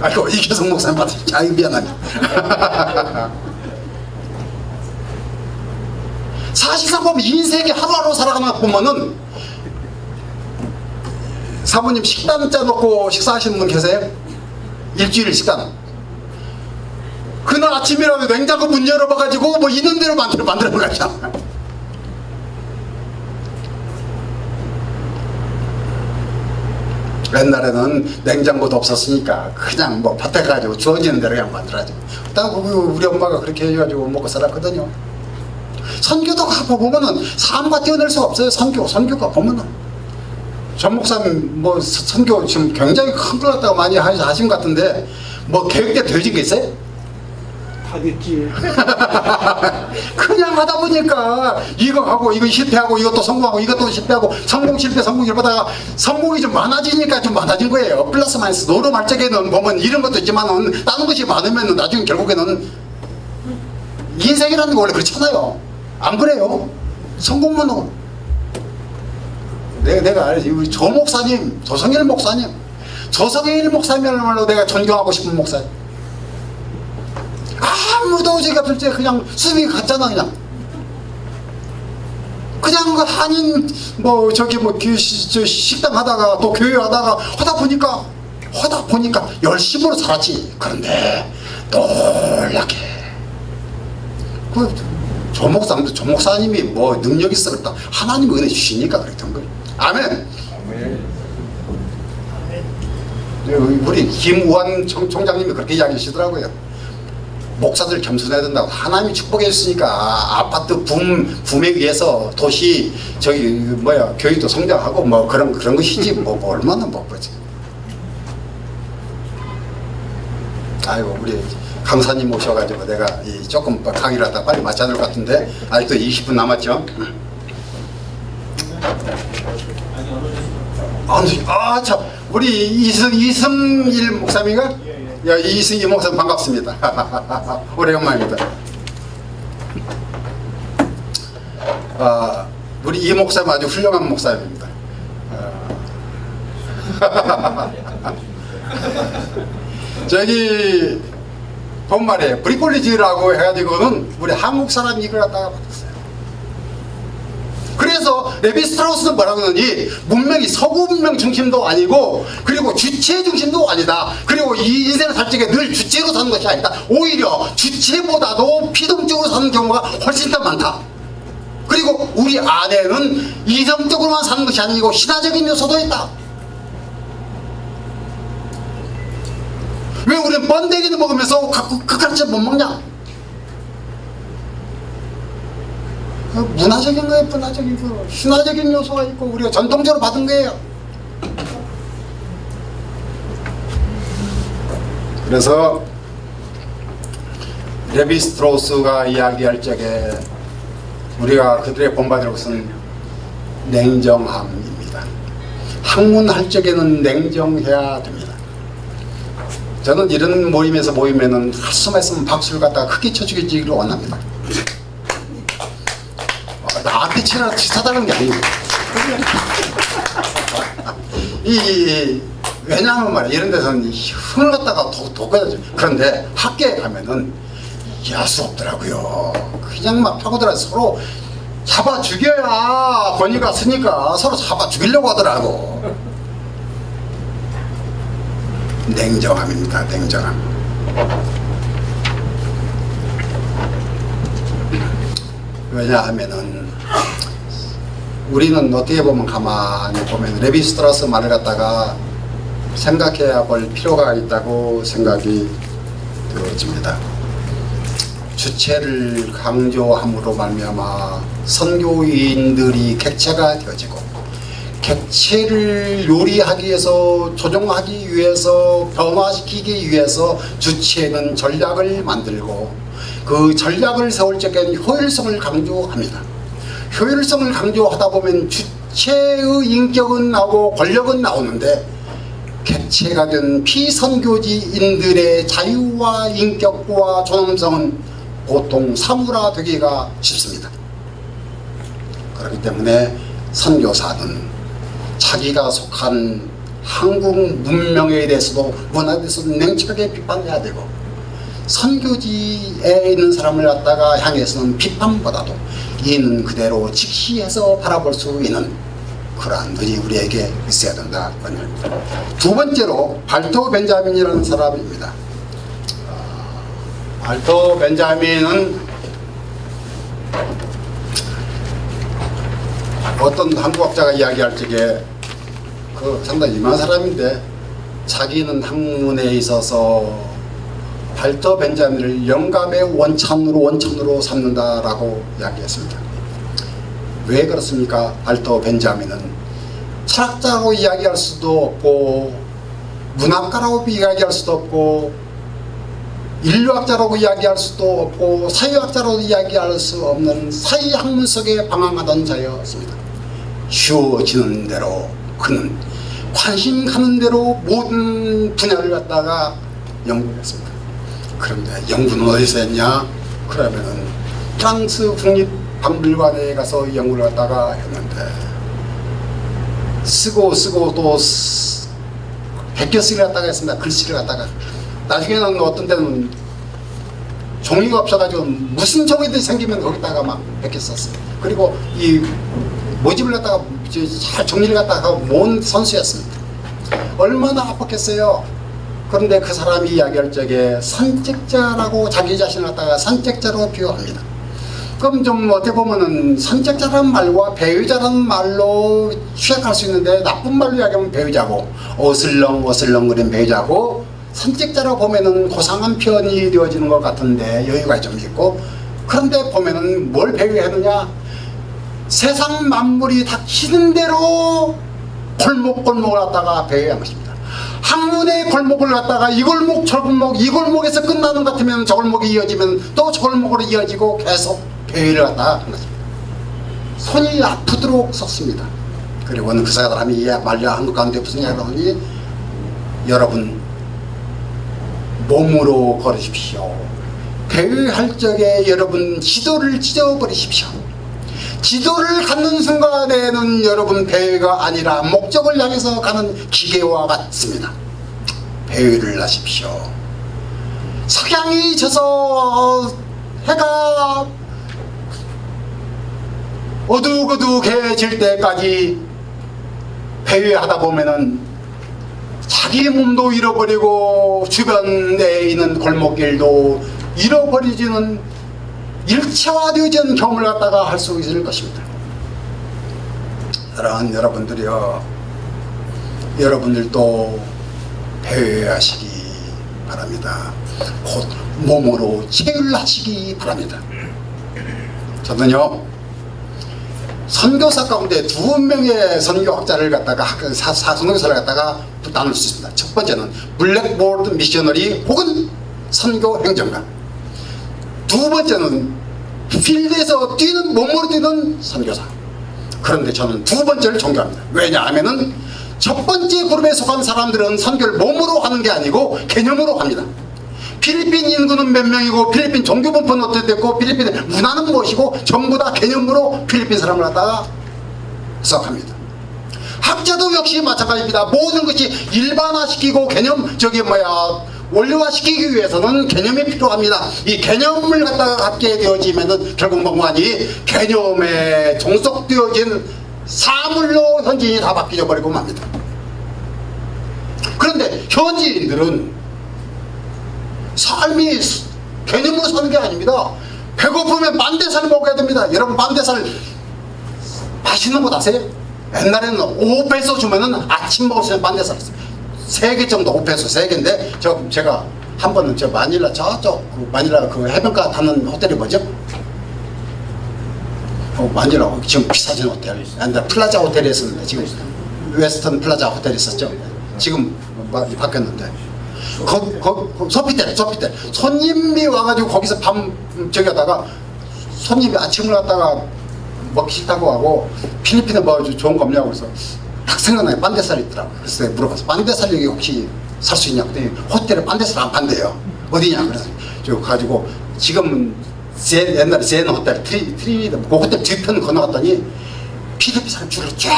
아이고, 이계성 목사님 받으셨죠? 아이고, 미안합니다. 사실상 보면 인생이 하루하루 살아가는 거 보면은, 사모님 식단 짜놓고 식사하시는 분 계세요? 일주일 식단. 그날 아침이라면 냉장고 문 열어봐가지고 뭐 있는 대로 만들어 가잖아. 옛날에는 냉장고도 없었으니까 그냥 뭐 밭에 가지고 주어지는 대로 그냥 만들어야죠. 딱 우리 엄마가 그렇게 해가지고 먹고 살았거든요. 선교도 보면은 삶과 떼어낼 수가 없어요. 선교가 보면은 전 목사님 뭐 선교 지금 굉장히 큰 걸 갖다가 많이 하신 것 같은데 뭐 계획대 되어진 게 있어요? 다 됐지. 그냥 하다 보니까 이거 하고 이거 실패하고 이것도 성공하고 이것도 실패하고 성공 실패 하다가 성공이 좀 많아지니까 좀 많아진 거예요. 플러스 마이너스 노로 말적에는 보면 이런 것도 있지만은 다른 것이 많으면 나중에 결국에는 인생이라는 게 원래 그렇잖아요. 안 그래요? 성공만 내가 알지. 우리 조 목사님, 조성일 목사님이야말로 내가 존경하고 싶은 목사님. 아무도 제가 둘째 그냥 수비 갔잖아. 그냥 그 한인 뭐 저기 뭐 식당 하다가 또 교회 하다 보니까 열심으로 살았지. 그런데 놀랍게 조 목사님이 뭐 능력이 있어 그랬다. 하나님이 은혜 주시니까 그랬던 거예요. 아멘. 우리 김우환 총장님이 그렇게 이야기하시더라고요. 목사들 겸손해야 된다고. 하나님이 축복해 줬으니까 아파트 붐에 의해서 도시 교회도 성장하고 뭐 그런 것이지 뭐 얼마나 뭐 그렇지. 아이고 우리 강사님 오셔가지고 내가 조금 강의를 하다 빨리 마쳐야 될 것 같은데 아직도 20분 남았죠. 참 우리 이승일 목사님인가? 야, 이승일 목사님 반갑습니다. 오래간만입니다. 우리 이 목사님 아주 훌륭한 목사님입니다. 저기 본말에 브리콜리지라고 해가지고는 우리 한국 사람이 이걸 갖다가 받았어요. 그래서 레비 스트라우스는 뭐라고 하느니 문명이 서구 문명 중심도 아니고 그리고 주체 중심도 아니다. 그리고 이 인생을 살 적에 늘 주체로 사는 것이 아니다. 오히려 주체보다도 피동적으로 사는 경우가 훨씬 더 많다. 그리고 우리 안에는 이성적으로만 사는 것이 아니고 신화적인 요소도 있다. 왜 우리는 번데기를 먹으면서 그까지 못 먹냐? 문화적인 거예요. 문화적인 거. 신화적인 요소가 있고 우리가 전통적으로 받은 거예요. 그래서 레비 스트로스가 이야기할 적에 우리가 그들의 본받을 것은 냉정함입니다. 학문할 적에는 냉정해야 됩니다. 저는 이런 모임에서 모이면은 할 수만 있으면 박수를 갖다가 크게 쳐주기를 원합니다. 나한테 치사다는 게 아니고 왜냐하면 말이야 이런 데서는 흥을 갖다가 돋궈야죠. 그런데 학교에 가면은 이해할 수 없더라고요. 그냥 막 파고들어서 서로 잡아 죽여야 권위가 쓰니까 서로 잡아 죽이려고 하더라고. 냉정함입니다. 냉정함. 왜냐하면은 우리는 어떻게 보면 가만히 보면 레비 스트라우스 말을 갖다가 생각해야 볼 필요가 있다고 생각이 되어집니다. 주체를 강조함으로 말미암아 선교인들이 객체가 되어지고 객체를 요리하기 위해서 조종하기 위해서 변화시키기 위해서 주체는 전략을 만들고 그 전략을 세울 적에는 효율성을 강조합니다. 효율성을 강조하다 보면 주체의 인격은 나오고 권력은 나오는데 객체가 된 피선교지인들의 자유와 인격과 존엄성은 보통 사물화되기가 쉽습니다. 그렇기 때문에 선교사는 자기가 속한 한국 문명에 대해서도 문화에 대해서도 냉철하게 비판해야 되고, 선교지에 있는 사람을 갖다가 향해서는 비판보다도 있는 그대로 직시해서 바라볼 수 있는 그러한 눈이 우리에게 있어야 된다. 두 번째로 발터 벤자민이라는 사람입니다. 발터 벤자민은 어떤 한국학자가 이야기할 적에 상당히 유명한 사람인데, 자기는 학문에 있어서 발터 벤자민을 영감의 원천으로 삼는다라고 이야기했습니다. 왜 그렇습니까? 발터 벤자민은 철학자로 이야기할 수도 없고, 문학가라고 이야기할 수도 없고, 인류학자라고 이야기할 수도 없고, 사회학자로 이야기할 수 없는 사회학문 속에 방황하던 자였습니다. 쉬워지는 대로 그는 관심 가는 대로 모든 분야를 갖다가 연구했습니다. 그런데 연구는 어디서 했냐? 그러면은 프랑스 국립박물관에 가서 연구를 갖다가 했는데, 쓰고 또 베껴쓰기를 갖다가 했습니다. 글씨를 갖다가. 나중에는 어떤 때는 종이가 없어가지고 무슨 종이들이 생기면 거기다가 막 베껴 썼어요. 그리고 이 모집을 갖다가 잘 정리를 갖다가 모은 선수였습니다. 얼마나 아팠겠어요. 그런데 그 사람이 이야기할 적에 선택자라고 자기 자신을 갖다가 선택자로 비유합니다. 그럼 좀 어떻게 보면은 선택자라는 말과 배우자라는 말로 취약할 수 있는데, 나쁜 말로 이야기하면 배우자고, 어슬렁거린 배우자고, 선택자라고 보면은 고상한 표현이 되어지는 것 같은데 여유가 좀 있고, 그런데 보면은 뭘 배우했느냐? 세상 만물이 닥치는 대로 골목골목을 갖다가 배우한 것입니다. 학문의 골목을 갖다가 이 골목 저 골목, 이 골목에서 끝나는 것 같으면 저 골목이 이어지면 또 저 골목으로 이어지고 계속 배우를 갖다가 한 것입니다. 손이 아프도록 썼습니다. 그리고는 그 사람이 말려한 것 가운데 무슨 이야기를 하니, 여러분 몸으로 걸으십시오. 배회할 적에 여러분 지도를 찢어버리십시오. 지도를 갖는 순간에는 여러분 배회가 아니라 목적을 향해서 가는 기계와 같습니다. 배회를 하십시오. 석양이 져서 해가 어둑어둑해질 때까지 배회하다 보면은 자기 몸도 잃어버리고 주변에 있는 골목길도 잃어버리지는 일체화되어진 경험을 갖다가 할 수 있을 것입니다. 사랑하는 여러분들이여, 여러분들도 배회하시기 바랍니다. 곧 몸으로 체휼하시기 바랍니다. 저는요, 선교사 가운데 두 명의 선교학자를 갖다가 선교사를 갖다가 나눌 수 있습니다. 첫 번째는 블랙보드 미셔너리 혹은 선교 행정가. 두 번째는 필드에서 몸으로 뛰는 선교사. 그런데 저는 두 번째를 존경합니다. 왜냐하면은 첫 번째 그룹에 속한 사람들은 선교를 몸으로 하는 게 아니고 개념으로 합니다. 필리핀 인구는 몇 명이고, 필리핀 종교 분포는 어떻게 됐고, 필리핀의 문화는 무엇이고, 전부 다 개념으로 필리핀 사람을 갖다가 해석합니다. 학자도 역시 마찬가지입니다. 모든 것이 일반화시키고 원료화시키기 위해서는 개념이 필요합니다. 이 개념을 갖다가 갖게 되어지면은 결국 뭐하니 개념에 종속되어진 사물로 현지인이 다 바뀌어 버리고 맙니다. 그런데 현지인들은 삶이 개념으로 사는 게 아닙니다. 배고프면 반대살을 먹어야 됩니다. 여러분, 반대살 맛있는 거 아세요? 옛날에는 5페소 주면은 아침 먹을 수 있는 반대살 3개 정도, 5페소 3개인데, 제가 한 번은 마닐라, 저쪽 마닐라 그 해변가 타는 호텔이 뭐죠? 마닐라 지금 비싸진 호텔. 옛날 플라자 호텔이 있었는데 지금 웨스턴 플라자 호텔이 있었죠. 지금 바뀌었는데, 소피텔 손님이 와가지고 거기서 저기 하다가 손님이 아침을 갖다가 먹기 싫다고 하고, 필리핀에 뭐 좋은 거 없냐고 그래서 딱 생각나요. 반대살이 있더라고. 그래서 물어봤어. 반대살 여기 혹시 살 수 있냐고. 그랬더니 호텔에 반대살 안 판대요. 어디냐. 그래서 저 가지고 지금은 옛날에 젠 호텔, 그 호텔 뒤편 건너갔더니 필리핀 사람 줄을 쫙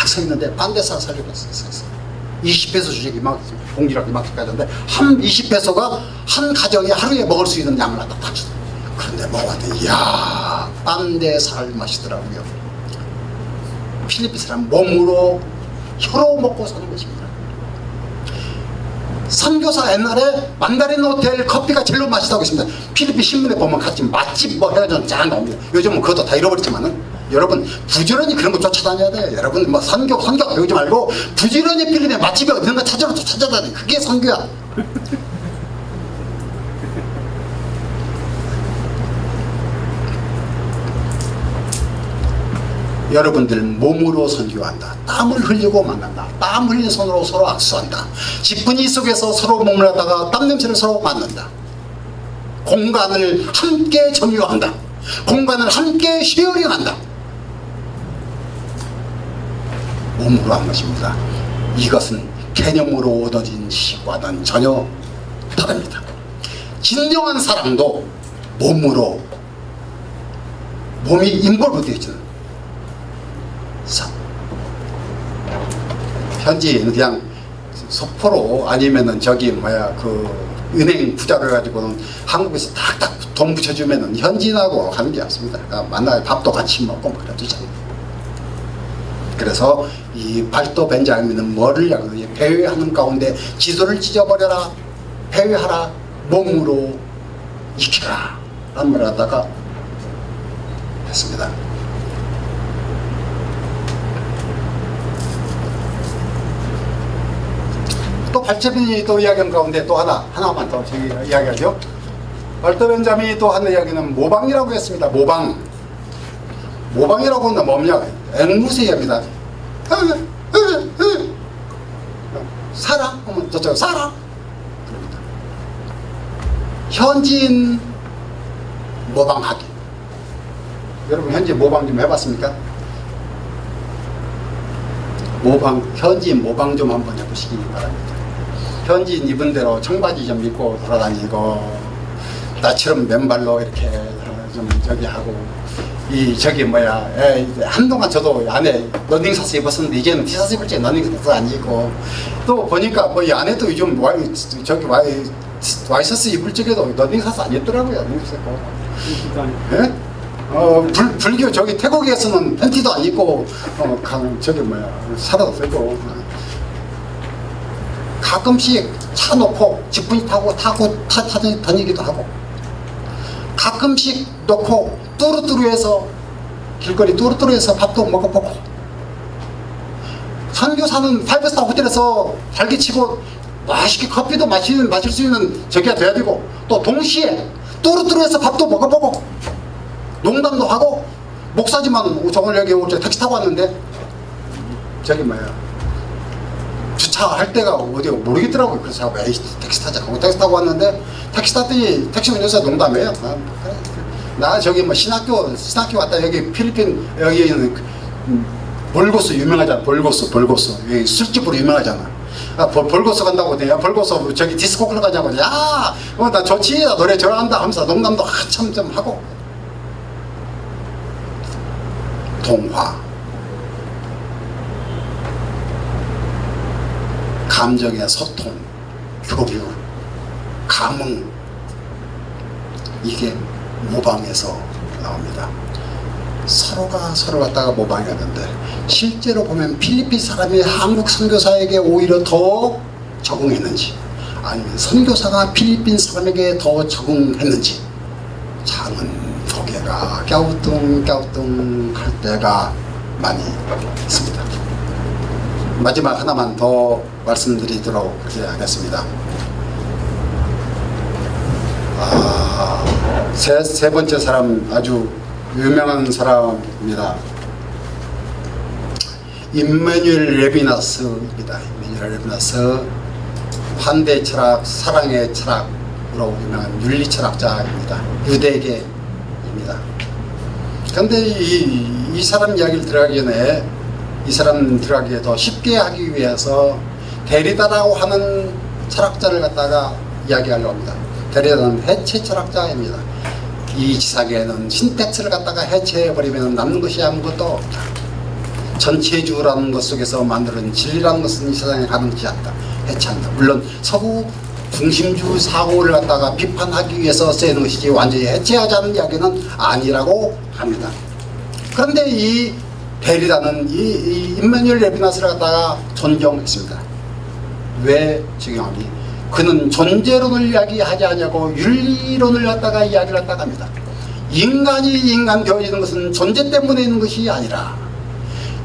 서 있는데 반대사 살려고 했었어요. 20페소 주식이 막 공기라고 막 가는데 한 20페소가 한 가정이 하루에 먹을 수 있는 양을 갖다 다 주. 그런데 먹었더니 이야 반대살 맛이더라고요. 필리핀 사람 몸으로 혀로 먹고 사는 것입니다. 선교사 옛날에 만다린 호텔 커피가 제일 맛있다고 했습니다. 필리핀 신문에 보면 같이 맛집 뭐 해가지고 쫙 나옵니다. 요즘은 그것도 다 잃어버렸지만은 여러분 부지런히 그런 거 쫓아다녀야 돼요. 여러분 뭐 선교 배우지 말고 부지런히 필리핀 맛집이 어디 있는가 찾아다니. 그게 선교야. 여러분들 몸으로 선교한다. 땀을 흘리고 만난다. 땀 흘린 손으로 서로 악수한다. 지푸니 속에서 서로 몸을 하다가 땀 냄새를 서로 맡는다. 공간을 함께 점유한다. 공간을 함께 쉐어링한다. 몸으로 한 것입니다. 이것은 개념으로 얻어진 시과는 전혀 다릅니다. 진정한 사랑도 몸으로 몸이 인볼브 되어 있잖아요. 현지인 그냥 소포로 아니면은 저기 뭐야 그 은행 부자를 가지고는 한국에서 탁탁 돈 붙여주면은 현지인하고 하는 게 없습니다. 그러니까 만나서 밥도 같이 먹고 뭐 그러잖아요. 그래서 이 발도 벤자민은 뭐를 약하는 배회하는 가운데 지도를 찢어버려라, 배회하라, 몸으로 익혀라 라는 말을 하다가 했습니다. 또 발제빈이 또 이야기한 가운데 또 하나만 더 저기 이야기하죠. 발도 벤자민이 또 하는 이야기는 모방이라고 했습니다. 모방이라고 하는 뭐냐? 앵무새 이야기입니다. 살아? 그러면 저쪽 살아? 그럽니다. 현지인 모방하기. 여러분 현지인 모방 좀 해봤습니까? 현지인 모방 좀 한번 해보시기 바랍니다. 현지인 입은 대로 청바지 좀 입고 돌아다니고 나처럼 맨발로 이렇게 좀 저기 하고 한동안 저도 안에 러닝사스 입었었는데 이제는 티셔츠 입을 때 러닝사스 안 입고 또 보니까 뭐 이 안에도 요즘 와이셔츠 입을 적에도 러닝사스 안 입더라고요. 예? 불교 저기 태국에서는 팬티도 안 입고 사라도 쓰고 가끔씩 차 놓고 지프니 타고 다니기도 하고 가끔씩 놓고 뚜루뚜루해서 길거리 뚜루뚜루해서 밥도 먹어보고 선교사는 5스타 호텔에서 발기치고 맛있게 커피도 마실 수 있는 저기가 돼야 되고 또 동시에 뚜루뚜루해서 밥도 먹어보고 농담도 하고 목사지만 저번에 여기 올 때 택시 타고 왔는데 주차할 데가 어디가 모르겠더라고요. 그래서 에이 택시 타자 하고 택시 타고 왔는데 택시 탔더니 택시 운전사 농담해요. 그래. 나 저기 신학교 왔다 여기 필리핀 여기는 볼고스 유명하잖아. 볼고스 여기 술집으로 유명하잖아. 볼고스 간다고 내가 볼고스 저기 디스코 클럽 가자고 나 좋지 나 노래 좋아한다 하면서 농담도 한참 좀 하고 동화 감정의 소통 교류 감흥 이게 모방에서 나옵니다. 서로가 서로 갖다가 모방했는데 실제로 보면 필리핀 사람이 한국 선교사에게 오히려 더 적응했는지 아니면 선교사가 필리핀 사람에게 더 적응했는지 작은 고개가 갸우뚱 할 때가 많이 있습니다. 마지막 하나만 더 말씀드리도록 하겠습니다. 세 번째 사람 아주 유명한 사람입니다. 임마누엘 레비나스입니다. 임마누엘 레비나스 환대 철학, 사랑의 철학으로 유명한 윤리 철학자입니다. 유대계입니다. 그런데 이 사람 이야기를 들어가기 전에 이 사람 들어가기에 더 쉽게 하기 위해서 데리다라고 하는 철학자를 갖다가 이야기하려고 합니다. 데리다는 해체 철학자입니다. 이 지상에는 신텍스를 갖다가 해체해버리면 남는 것이 아무것도 없다. 전체주라는 것 속에서 만드는 진리라는 것은 이 세상에 가는 것이 않다. 해체한다. 물론 서구 중심주 사고를 갖다가 비판하기 위해서 쓰는 것이지 완전히 해체하자는 이야기는 아니라고 합니다. 그런데 이 데리다는 이 임마누엘 레비나스를 갖다가 존경했습니다. 왜 존경하니? 그는 존재론을 이야기하지 않냐고 윤리론을 갖다가 이야기를 갖다가 합니다. 인간이 인간 되어지는 것은 존재 때문에 있는 것이 아니라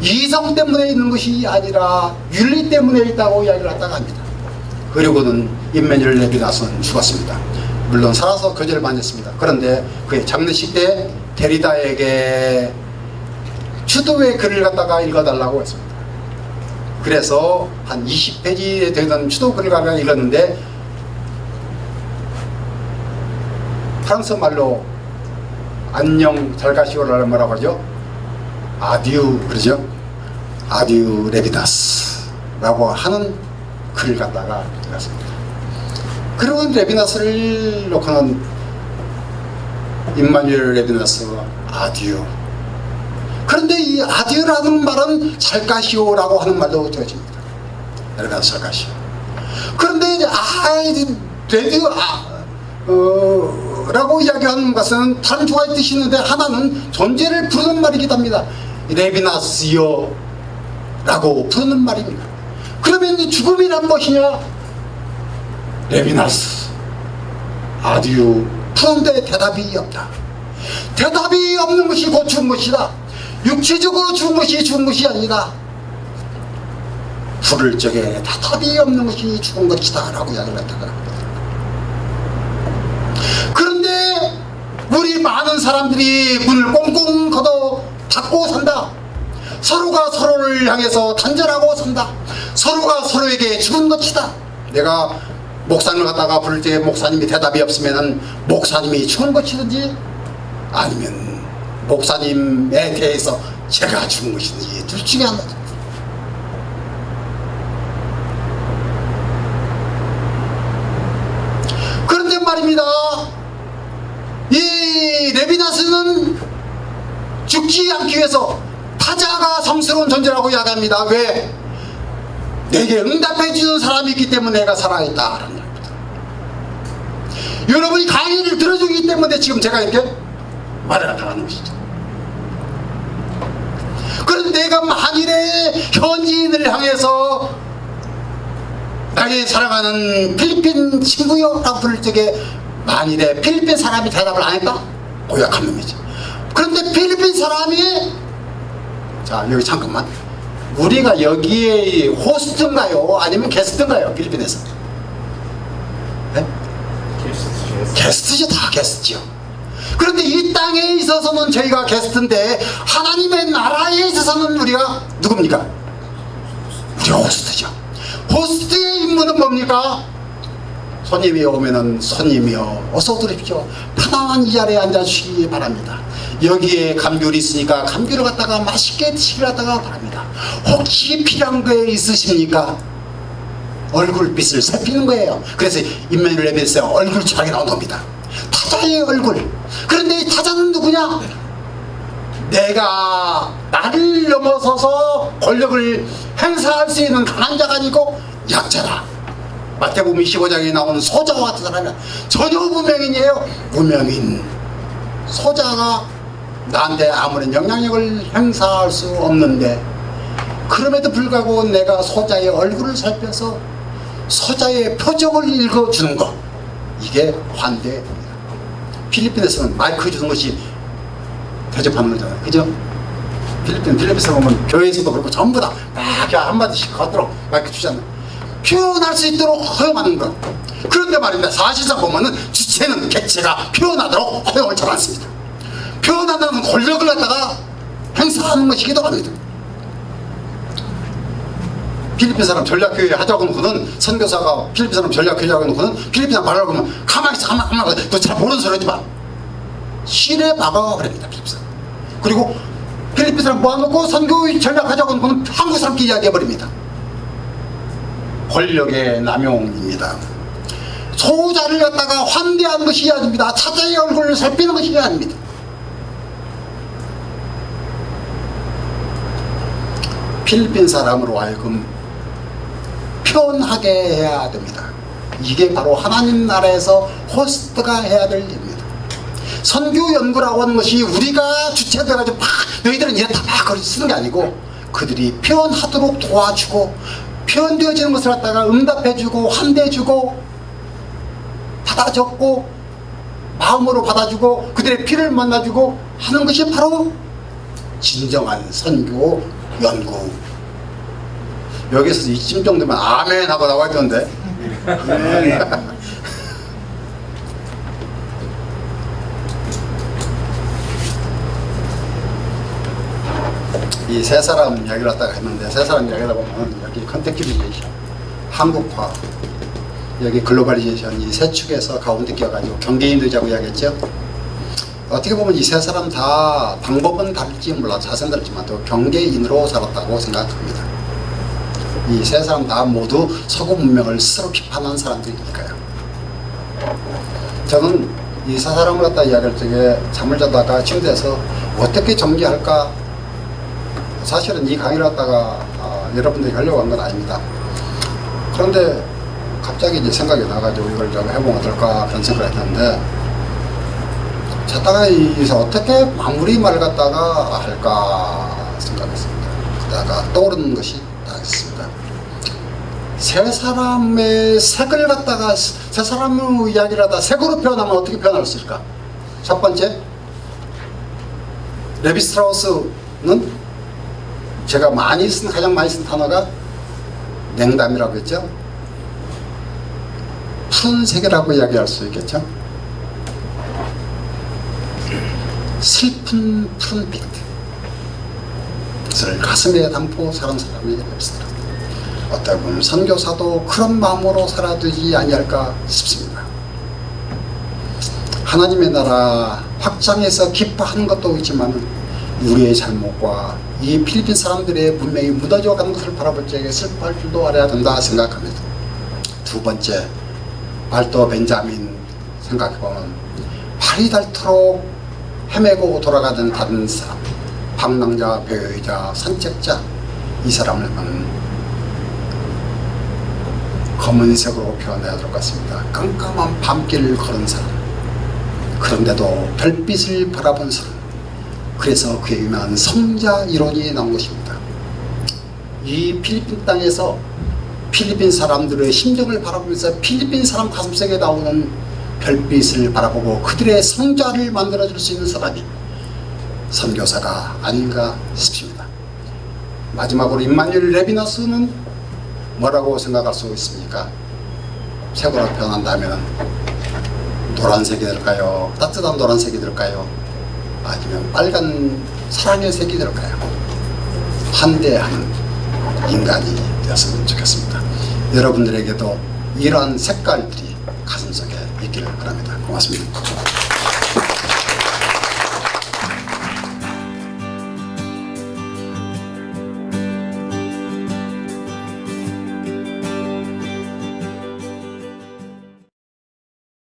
이성 때문에 있는 것이 아니라 윤리 때문에 있다고 이야기를 갖다가 합니다. 그리고는 임마누엘 레비나스는 죽었습니다. 물론 살아서 거절을 많이 했습니다. 그런데 그의 장례식 때 데리다에게 추도의 글을 갖다가 읽어달라고 했습니다. 그래서 한 20페이지에 되는 추도 글을 갖다가 읽었는데 프랑스 말로 안녕 잘 가시오라는 뭐라고 하죠? 아디우 그러죠? 아디우 레비나스라고 하는 글을 갖다가 읽었습니다. 그리고 레비나스를 놓고는 임마누엘 레비나스 아디우. 그런데 이 아디우라는 말은 잘 가시오라고 하는 말로 되어집니다. 여러분 잘 가시오. 그런데 레디오 라고 이야기하는 것은 다른 두 가지 뜻이 있는데 하나는 존재를 부르는 말이기도 합니다. 레비나스요 라고 부르는 말입니다. 그러면 이 죽음이란 무엇이냐? 레비나스 아디우 부르는데 대답이 없다. 대답이 없는 것이 곧 죽은 것이다. 육체적으로 죽은 것이 아니다. 부를 적에 대답이 없는 것이 죽은 것이다 라고 이야기를 했다가 그런데 우리 많은 사람들이 문을 꽁꽁 걷어 닫고 산다. 서로가 서로를 향해서 단절하고 산다. 서로가 서로에게 죽은 것이다. 내가 목사님을 갖다가 부를 때 목사님이 대답이 없으면 목사님이 죽은 것이든지 아니면 목사님에 대해서 제가 죽은 것이든지 둘 중에 하나다. 그런데 말입니다. 이 레비나스는 죽지 않기 위해서 타자가 성스러운 존재라고 이야기합니다. 왜? 내게 응답해 주는 사람이 있기 때문에 내가 살아있다라는 겁니다. 여러분이 강의를 들어주기 때문에 지금 제가 이렇게 말을 나가는 것이죠. 그런데 내가 만일에 현지인을 향해서 나의 사랑하는 필리핀 친구요 라고 부를 적에 만일에 필리핀 사람이 대답을 안 했다? 고약한 놈이죠. 그런데 필리핀 사람이 자 여기 잠깐만 우리가 여기에 호스트인가요? 아니면 게스트인가요? 필리핀에서? 네? 게스트죠. 다 게스트죠. 그런데 이 땅에 있어서는 저희가 게스트인데 하나님의 나라에 있어서는 우리가 누굽니까? 우리가 호스트죠. 호스트의 임무는 뭡니까? 손님이 오면은 손님이요 어서 들으십시오. 편안한 이 자리에 앉아주시기 바랍니다. 여기에 감귤이 있으니까 감귤을 갖다가 맛있게 드시길 갖다가 바랍니다. 혹시 필요한 거 있으십니까? 얼굴빛을 살피는 거예요. 그래서 임마누엘 레비나스의 얼굴 철학이 나온 겁니다. 타자의 얼굴. 그런데 이 타자는 누구냐? 내가 나를 넘어서서 권력을 행사할 수 있는 강한 자가 아니고 약자다. 마태복음 25장에 나오는 소자와 같은 사람이야. 전혀 무명인이에요. 무명인 소자가 나한테 아무런 영향력을 행사할 수 없는데 그럼에도 불구하고 내가 소자의 얼굴을 살펴서 소자의 표정을 읽어주는 것, 이게 환대입니다. 필리핀에서는 마이크 주는 것이 대접하는 거잖아요. 그죠? 필리핀에서 보면 교회에서도 그렇고 전부 다 막 한마디씩 걷도록 마이크 주잖아요. 표현할 수 있도록 허용하는 것. 그런데 말입니다. 사실상 보면은 주체는 객체가 표현하도록 허용을 잘 않습니다. 표현한다는 권력을 갖다가 행사하는 것이기도 합니다. 필리핀 사람 전략교회 하자고 놓고는 선교사가 필리핀 사람 전략교회 하자고 놓고는 필리핀 사람 말하고 하면 가만히 있어 가만히 있어. 너 잘 모르는 소리 하지 마. 실에 박아가 그럽니다. 필리핀 사람. 그리고 필리핀 사람 모아놓고 선교 전략하자고 놓고는 한국 사람끼리 이야기해버립니다. 권력의 남용입니다. 소자를 갖다가 환대하는 것이 아닙니다. 타자의 얼굴을 살피는 것이 아닙니다. 필리핀 사람으로 하여금 편하게 해야 됩니다. 이게 바로 하나님 나라에서 호스트가 해야 될 일입니다. 선교 연구라고 하는 것이 우리가 주체돼가지고 막 너희들은 이렇다 막 그렇게 쓰는 게 아니고 그들이 표현하도록 도와주고 표현되어지는 것을 갖다가 응답해주고 환대해주고 받아 적고 마음으로 받아주고 그들의 피를 만나주고 하는 것이 바로 진정한 선교 연구. 여기서 이쯤 정도면 아멘 하고 나와야 되는데 이 세 사람 이야기를 갖다가 했는데 세 사람 이야기를 보면 여기 컨텍스트리제이션, 한국화, 여기 글로벌리제이션 이 세 축에서 가운데 끼어가지고 경계인들이라고 이야기했죠. 어떻게 보면 이 세 사람 다 방법은 다를지 몰라 자세는 다르지만 또 경계인으로 살았다고 생각합니다. 이 세 사람 다 모두 서구 문명을 스스로 비판한 사람들이니까요. 저는 이 세 사람을 갖다 이야기할 적에 잠을 자다가 침대에서 어떻게 전개할까. 사실은 이 강의를 갖다가 여러분들이 하려고 한 건 아닙니다. 그런데 갑자기 이제 생각이 나가지고 이걸 좀 해보면 어떨까 그런 생각을 했는데 자다가 여기서 어떻게 마무리 말을 갖다가 할까 생각했습니다. 그러다가 떠오르는 것이 딱 있습니다. 세 사람의 색을 갖다가 세 사람의 이야기를 하다 색으로 표현하면 어떻게 표현할 수 있을까? 첫 번째, 레비스트라우스는 제가 가장 많이 쓴 단어가 냉담이라고 했죠. 푸른색이라고 이야기할 수 있겠죠. 슬픈 푸른빛, 그것을 가슴에 담고 사는 사람이 레비스트라우스. 어떻게 보면 선교사도 그런 마음으로 살아야 되지 아니할까 싶습니다. 하나님의 나라 확장해서 기뻐하는 것도 있지만 우리의 잘못과 이 필리핀 사람들의 문명이 무너져 가는 것을 바라볼 적에 슬퍼할 줄도 알아야 된다 생각합니다. 두 번째, 발더 벤자민 생각해보면 발이 닳도록 헤매고 돌아가는 다른 사람, 방랑자, 배회자, 산책자, 이 사람을 보면 검은색으로 표현해야 될 것 같습니다. 깜깜한 밤길을 걸은 사람, 그런데도 별빛을 바라본 사람, 그래서 그에 유명한 성자 이론이 나온 것입니다. 이 필리핀 땅에서 필리핀 사람들의 심정을 바라보면서 필리핀 사람 가슴속에 나오는 별빛을 바라보고 그들의 성자를 만들어줄 수 있는 사람이 선교사가 아닌가 싶습니다. 마지막으로 임마누엘 레비너스는 뭐라고 생각할 수 있습니까? 색으로 표현한다면 노란색이 될까요? 따뜻한 노란색이 될까요? 아니면 빨간 사랑의 색이 될까요? 환대하는 인간이 되었으면 좋겠습니다. 여러분들에게도 이러한 색깔들이 가슴속에 있기를 바랍니다. 고맙습니다.